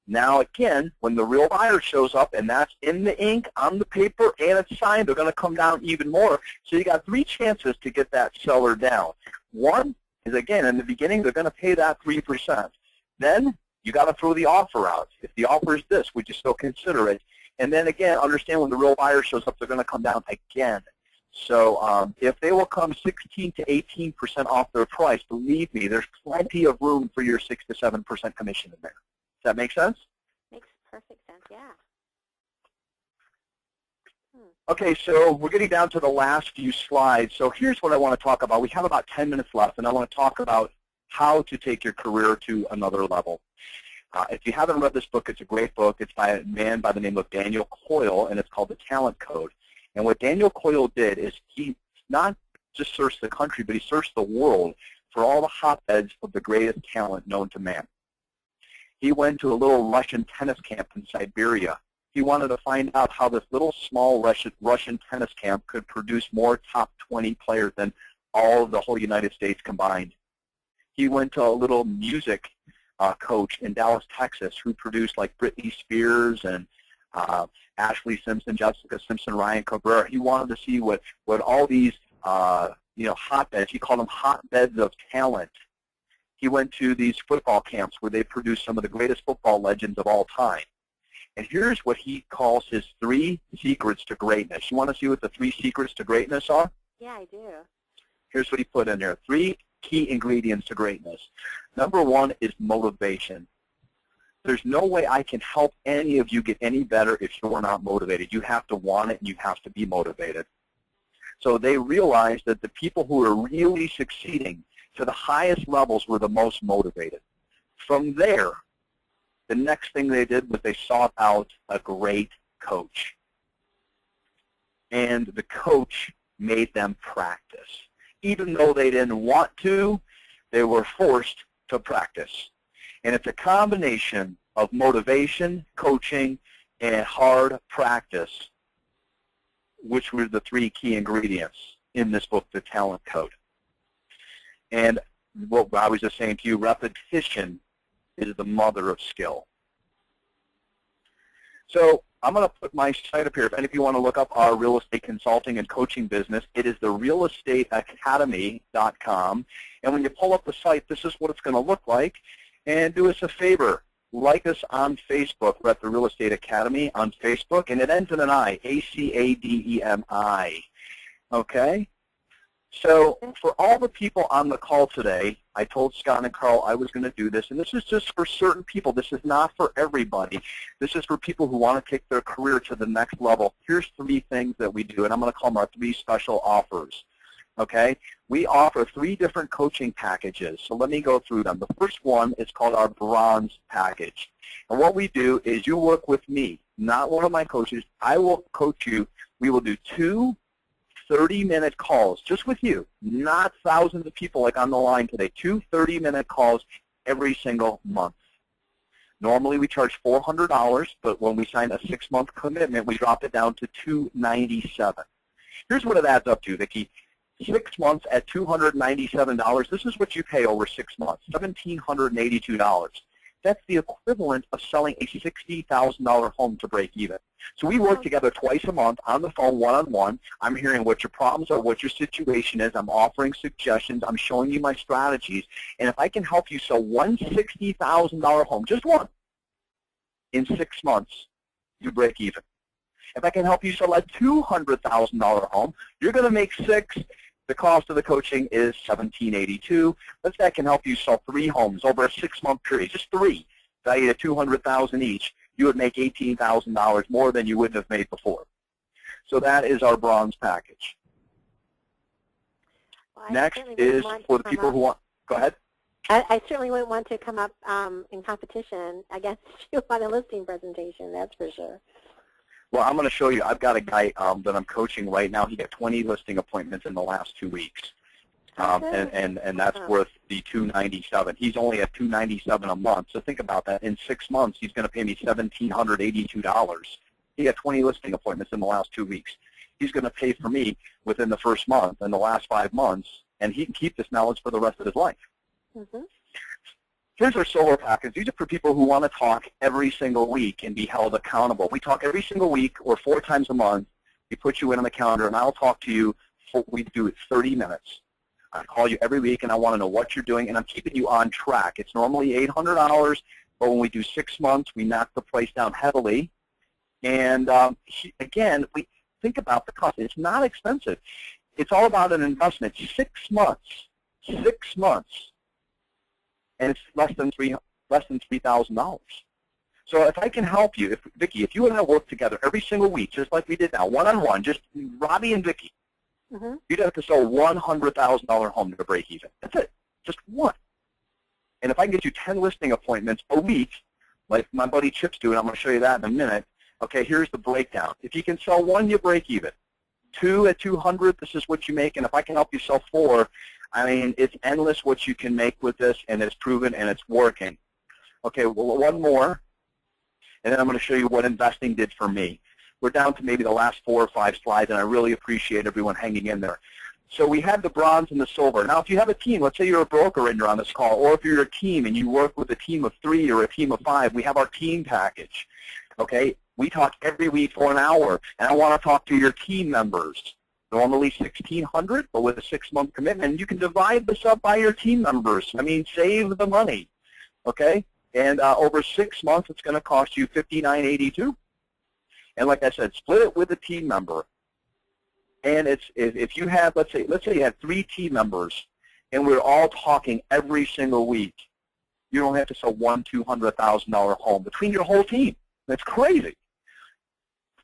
Now, again, when the real buyer shows up, and that's in the ink, on the paper, and it's signed, they're going to come down even more. So you got 3 chances to get that seller down. One is, again, in the beginning, they're going to pay that 3%. Then you got to throw the offer out. If the offer is this, would you still consider it? And then, again, understand when the real buyer shows up, they're going to come down again. So if they will come 16 to 18% off their price, believe me, there's plenty of room for your 6 to 7% commission in there. Does that make sense? Makes perfect sense, yeah. Okay, so we're getting down to the last few slides. So here's what I want to talk about. We have about 10 minutes left, and I want to talk about how to take your career to another level. If you haven't read this book, it's a great book. It's by a man by the name of Daniel Coyle, and it's called The Talent Code. And what Daniel Coyle did is he not just searched the country, but he searched the world for all the hotbeds of the greatest talent known to man. He went to a little Russian tennis camp in Siberia. He wanted to find out how this little small Russian tennis camp could produce more top 20 players than all of the whole United States combined. He went to a little music coach in Dallas, Texas, who produced like Britney Spears and Ashley Simpson, Jessica Simpson, Ryan Cabrera. He wanted to see what all these hotbeds, he called them hotbeds of talent. He went to these football camps where they produced some of the greatest football legends of all time. And here's what he calls his 3 secrets to greatness. You want to see what the 3 secrets to greatness are? Yeah, I do. Here's what he put in there. 3 key ingredients to greatness. Number 1 is motivation. There's no way I can help any of you get any better if you're not motivated. You have to want it, and you have to be motivated. So they realized that the people who were really succeeding to the highest levels were the most motivated. From there, the next thing they did was they sought out a great coach. And the coach made them practice. Even though they didn't want to, they were forced to practice. And it's a combination of motivation, coaching, and hard practice, which were the three key ingredients in this book, The Talent Code. And what I was just saying to you, repetition is the mother of skill. So I'm going to put my site up here. If any of you want to look up our real estate consulting and coaching business, it is therealestateacademy.com. And when you pull up the site, this is what it's going to look like. And do us a favor, like us on Facebook. We're at the Real Estate Academy on Facebook, and it ends in an I, A-C-A-D-E-M-I. Okay? So for all the people on the call today, I told Scott and Carl I was going to do this, and this is just for certain people. This is not for everybody. This is for people who want to take their career to the next level. Here's 3 things that we do, and I'm going to call them our 3 special offers. Okay? We offer 3 different coaching packages, so let me go through them. The first one is called our Bronze Package. And what we do is you work with me, not one of my coaches. I will coach you. We will do 2 30-minute calls just with you, not thousands of people like on the line today. 2 30-minute calls every single month. Normally we charge $400, but when we sign a 6-month commitment, we drop it down to $297. Here's what it adds up to, Vicki. 6 months at $297, this is what you pay over 6 months, $1,782. That's the equivalent of selling a $60,000 home to break even. So we work together twice a month on the phone, one-on-one. I'm hearing what your problems are, what your situation is. I'm offering suggestions. I'm showing you my strategies. And if I can help you sell one $60,000 home, just one, in 6 months, you break even. If I can help you sell a $200,000 home, you're going to make 6. The cost of the coaching is $1,782. Let's say I can help you sell 3 homes over a 6-month period, just 3, valued at $200,000 each. You would make $18,000 more than you would have made before. So that is our Bronze Package. Well, next is for the people who want. Go ahead. I certainly wouldn't want to come up in competition against you on a listing presentation. That's for sure. Well, I'm going to show you. I've got a guy that I'm coaching right now. He got 20 listing appointments in the last 2 weeks, and that's worth the $297. He's only at $297 a month. So think about that. In 6 months, he's going to pay me $1,782. He got 20 listing appointments in the last 2 weeks. He's going to pay for me within the first month and the last 5 months, and he can keep this knowledge for the rest of his life. Mm-hmm. Here's our solar package. These are for people who want to talk every single week and be held accountable. We talk every single week or 4 times a month. We put you in on the calendar, and I'll talk to you. We do it 30 minutes. I call you every week, and I want to know what you're doing, and I'm keeping you on track. It's normally $800, but when we do 6 months, we knock the price down heavily. And, again, we think about the cost. It's not expensive. It's all about an investment. 6 months. 6 months. And it's less than $3,000. So if I can help you, Vicki, if you and I work together every single week, just like we did now, one-on-one, just Robbie and Vicki, you'd have to sell $100,000 home to break even. That's it, just one. And if I can get you 10 listing appointments a week, like my buddy Chip's doing, I'm going to show you that in a minute. Okay, here's the breakdown. If you can sell 1, you break even. 2 at 200, this is what you make. And if I can help you sell 4, I mean, it's endless what you can make with this, and it's proven, and it's working. Okay, well, 1 more, and then I'm going to show you what investing did for me. We're down to maybe the last 4 or 5 slides, and I really appreciate everyone hanging in there. So we had the bronze and the silver. Now, if you have a team, let's say you're a broker and you're on this call, or if you're a team and you work with a team of 3 or a team of 5, we have our team package. Okay, we talk every week for an hour, and I want to talk to your team members. Normally $1,600, but with a 6-month commitment, you can divide this up by your team members. I mean, save the money, okay? And over 6 months, it's going to cost you $59.82. And like I said, split it with a team member. And it's if you have, let's say you have 3 team members, and we're all talking every single week. You don't have to sell one $200,000 home between your whole team. That's crazy.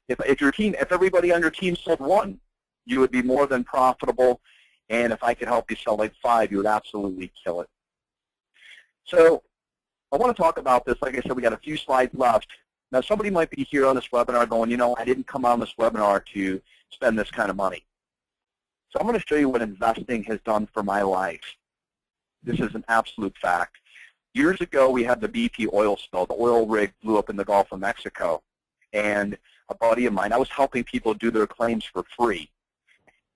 If your team, if everybody on your team sold one, you would be more than profitable. And if I could help you sell like 5, you would absolutely kill it. So I want to talk about this. Like I said, we got a few slides left. Now, somebody might be here on this webinar going, you know, I didn't come on this webinar to spend this kind of money. So I'm going to show you what investing has done for my life. This is an absolute fact. Years ago, we had the BP oil spill. The oil rig blew up in the Gulf of Mexico. And a buddy of mine, I was helping people do their claims for free.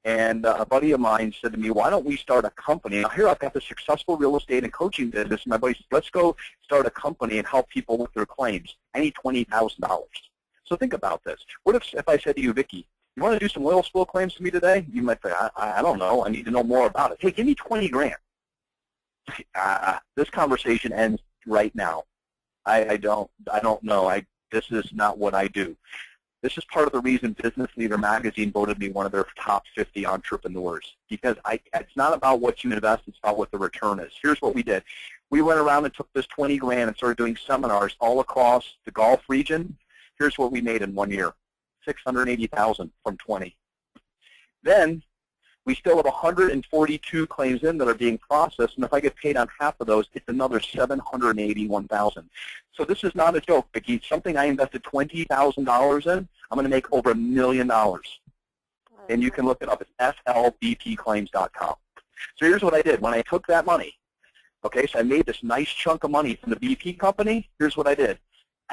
And a buddy of mine said to me, why don't we start a company? Now, here I've got the successful real estate and coaching business. And my buddy said, let's go start a company and help people with their claims. I need $20,000. So think about this. What if I said to you, Vicki, you want to do some oil spill claims for me today? You might say, I don't know. I need to know more about it. Hey, give me 20 grand. This conversation ends right now. I don't know. This is not what I do. This is part of the reason Business Leader Magazine voted me one of their top 50 entrepreneurs, because it's not about what you invest, it's about what the return is. Here's what we did. We went around and took this 20 grand and started doing seminars all across the Gulf region. Here's what we made in 1 year, $680,000 from 20. Then we still have 142 claims in that are being processed, and if I get paid on half of those, it's another $781,000. So this is not a joke, Vicki. Something I invested $20,000 in, I'm going to make over $1 million. And you can look it up. It's flbpclaims.com. So here's what I did. When I took that money, okay, so I made this nice chunk of money from the BP company. Here's what I did.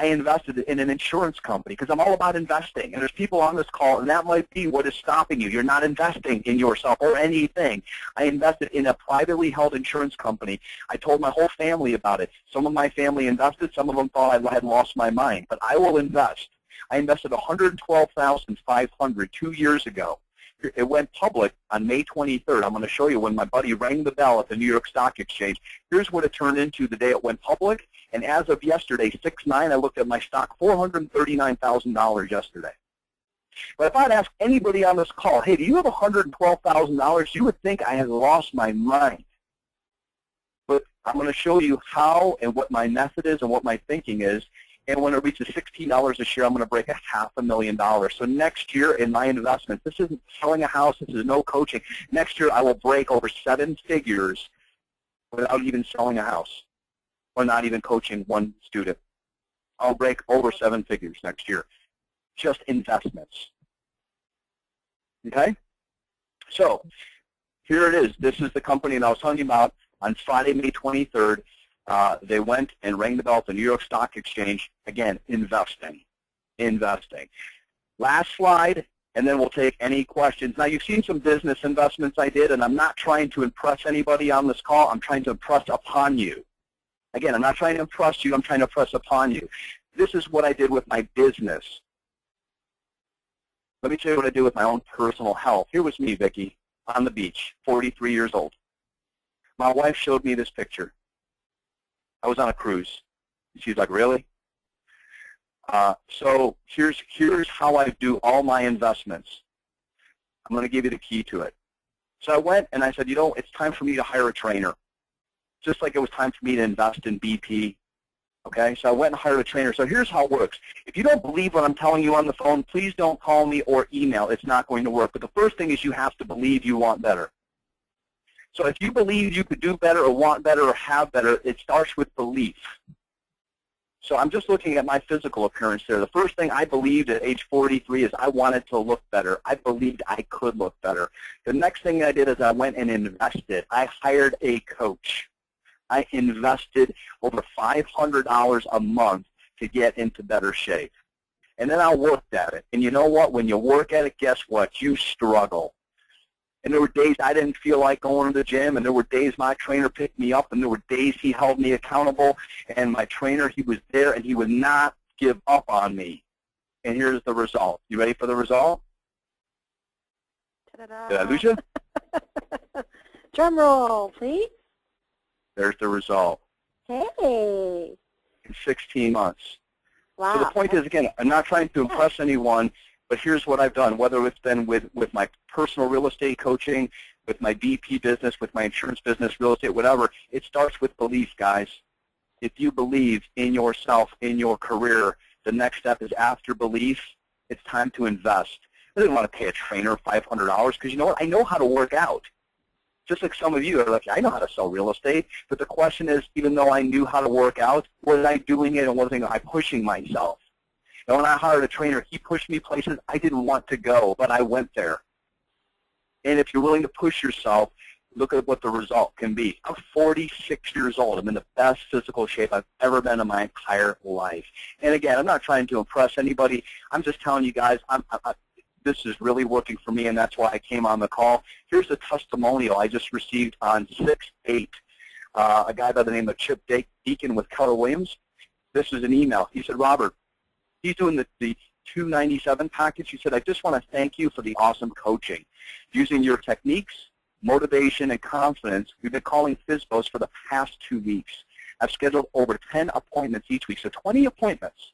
I invested in an insurance company because I'm all about investing. And there's people on this call, and that might be what is stopping you. You're not investing in yourself or anything. I invested in a privately held insurance company. I told my whole family about it. Some of my family invested. Some of them thought I had lost my mind. But I will invest. I invested $112,500 2 years ago. It went public on May 23rd. I'm going to show you when my buddy rang the bell at the New York Stock Exchange. Here's what it turned into the day it went public. And as of yesterday, 6/9, I looked at my stock, $439,000 yesterday. But if I'd ask anybody on this call, hey, do you have $112,000? You would think I had lost my mind. But I'm going to show you how and what my method is and what my thinking is. And when it reaches $16 a share, I'm going to break $500,000. So next year in my investments, this isn't selling a house. This is no coaching. Next year, I will break over 7 figures without even selling a house or not even coaching one student. I'll break over 7 figures next year. Just investments. Okay? So here it is. This is the company that I was telling you about on Friday, May 23rd. They went and rang the bell at the New York Stock Exchange. Again, investing. Last slide, and then we'll take any questions. Now, you've seen some business investments I did, and I'm not trying to impress anybody on this call. I'm trying to impress upon you. Again, I'm not trying to impress you. I'm trying to impress upon you. This is what I did with my business. Let me tell you what I did with my own personal health. Here was me, Vicki, on the beach, 43 years old. My wife showed me this picture. I was on a cruise. She's like, really? So here's how I do all my investments. I'm going to give you the key to it. So I went and I said, you know, it's time for me to hire a trainer, just like it was time for me to invest in BP. Okay, so I went and hired a trainer. So here's how it works. If you don't believe what I'm telling you on the phone, please don't call me or email. It's not going to work. But the first thing is you have to believe you want better. So if you believe you could do better or want better or have better, it starts with belief. So I'm just looking at my physical appearance there. The first thing I believed at age 43 is I wanted to look better. I believed I could look better. The next thing I did is I went and invested. I hired a coach. I invested over $500 a month to get into better shape. And then I worked at it. And you know what? When you work at it, guess what? You struggle. And there were days I didn't feel like going to the gym, and there were days my trainer picked me up, and there were days he held me accountable, and my trainer, he was there, and he would not give up on me. And here's the result. You ready for the result? Ta-da-da. Did I lose you? Drum roll, please. There's the result. Hey. In 16 months. Wow. So the point is, again, I'm not trying to impress anyone, but here's what I've done, whether it's been with my personal real estate coaching, with my BP business, with my insurance business, real estate, whatever. It starts with belief, guys. if you believe in yourself, in your career, the next step is after belief, it's time to invest. I didn't want to pay a trainer $500 because you know what? I know how to work out. Just like some of you are like, I know how to sell real estate. But the question is, even though I knew how to work out, was I doing it and wasn't I pushing myself? And when I hired a trainer, he pushed me places I didn't want to go, but I went there. And if you're willing to push yourself, look at what the result can be. I'm 46 years old. I'm in the best physical shape I've ever been in my entire life. And again, I'm not trying to impress anybody. I'm just telling you guys, this is really working for me, and that's why I came on the call. Here's a testimonial I just received on 6/8. A guy by the name of Chip Deacon with Keller Williams. This is an email. He said, Robert, he's doing the $297 package. He said, I just want to thank you for the awesome coaching. Using your techniques, motivation, and confidence, we've been calling FSBOs for the past 2 weeks. I've scheduled over 10 appointments each week, so 20 appointments.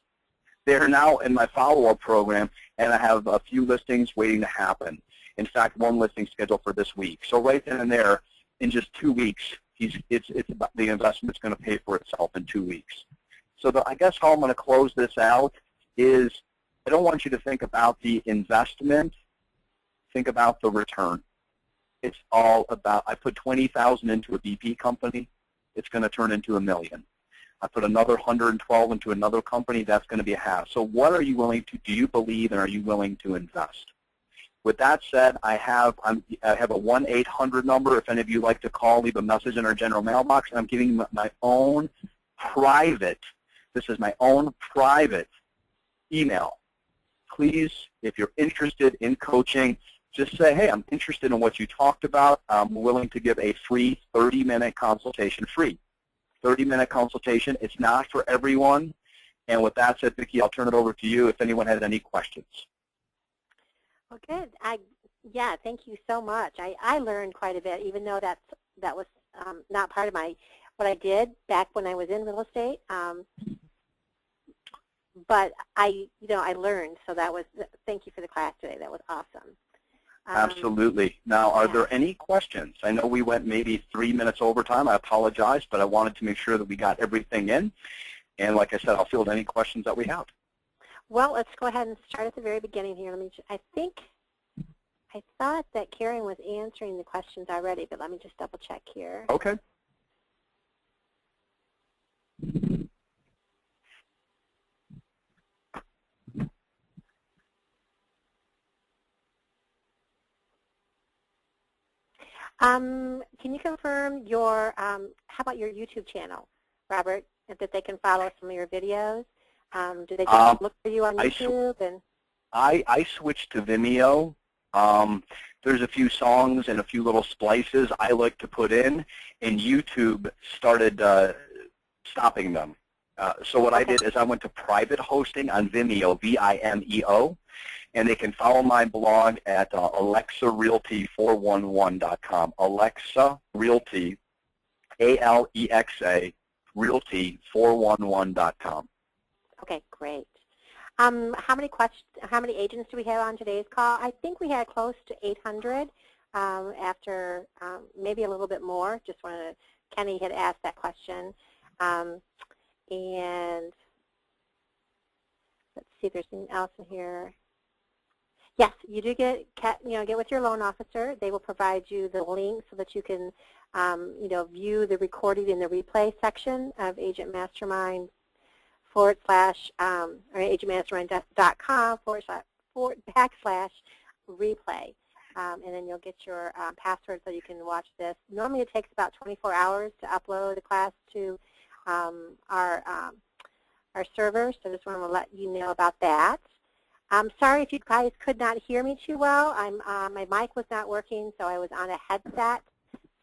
They're now in my follow-up program, and I have a few listings waiting to happen. In fact, one listing scheduled for this week. So right then and there, in just 2 weeks, it's about, the investment's going to pay for itself in 2 weeks. So I guess how I'm going to close this out is I don't want you to think about the investment. Think about the return. It's all about, I put $20,000 into a BP company. It's going to turn into $1 million. I put another 112 into another company. That's going to be a half. So what are you willing to, do you believe, and are you willing to invest? With that said, I have a 1-800 number. If any of you like to call, leave a message in our general mailbox. I'm giving my own private, this is my own private email. Please, if you're interested in coaching, just say, hey, I'm interested in what you talked about. I'm willing to give a free 30-minute consultation, free 30-minute consultation. It's not for everyone. And with that said, Vicki, I'll turn it over to you if anyone has any questions. Well, good. Yeah, thank you so much. I learned quite a bit, even though that was not part of what I did back when I was in real estate. But I learned. So thank you for the class today. That was awesome. Absolutely. Now, are there any questions? I know we went maybe 3 minutes over time. I apologize, but I wanted to make sure that we got everything in. And like I said, I'll field any questions that we have. Well, let's go ahead and start at the very beginning here. I thought that Karen was answering the questions already, but let me just double check here. Okay. Can you confirm your, how about your YouTube channel, Robert, that they can follow some of your videos? Do they just look for you on YouTube? I switched to Vimeo. There's a few songs and a few little splices I like to put in, and YouTube started stopping them. So what I did is I went to private hosting on Vimeo, V-I-M-E-O, and they can follow my blog at AlexaRealty411.com. Alexa Realty, A-L-E-X-A, Realty411.com. Okay, great. How many agents do we have on today's call? I think we had close to 800 after maybe a little bit more. Just wanted to, Kenny had asked that question. And let's see if there's anything else in here. Yes, you do get with your loan officer. They will provide you the link so that you can view the recording in the replay section of Agent Mastermind or agentmastermind.com/replay. And then you'll get your password so you can watch this. Normally it takes about 24 hours to upload the class to our server, so I just want to let you know about that. I'm sorry if you guys could not hear me too well. My mic was not working, so I was on a headset.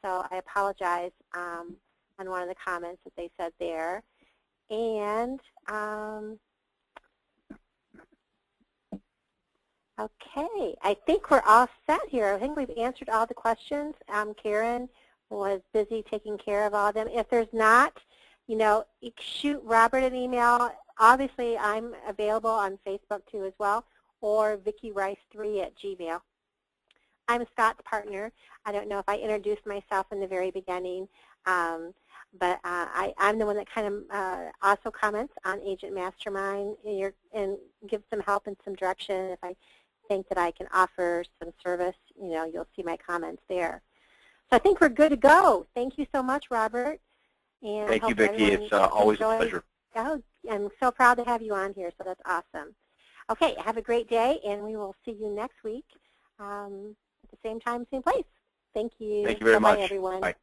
So I apologize on one of the comments that they said there. And okay, I think we're all set here. I think we've answered all the questions. Karen was busy taking care of all of them. If there's not, shoot Robert an email. Obviously, I'm available on Facebook too as well, or VickiRice3@gmail. I'm Scott's partner. I don't know if I introduced myself in the very beginning. But I'm the one that kind of also comments on Agent Mastermind and gives some help and some direction. If I think that I can offer some service, you'll see my comments there. So I think we're good to go. Thank you so much, Robert. And thank you, Vicki. It's always a pleasure. Oh, I'm so proud to have you on here, so that's awesome. Okay, have a great day, and we will see you next week at the same time, same place. Thank you. Thank you very much. Bye, everyone. Bye.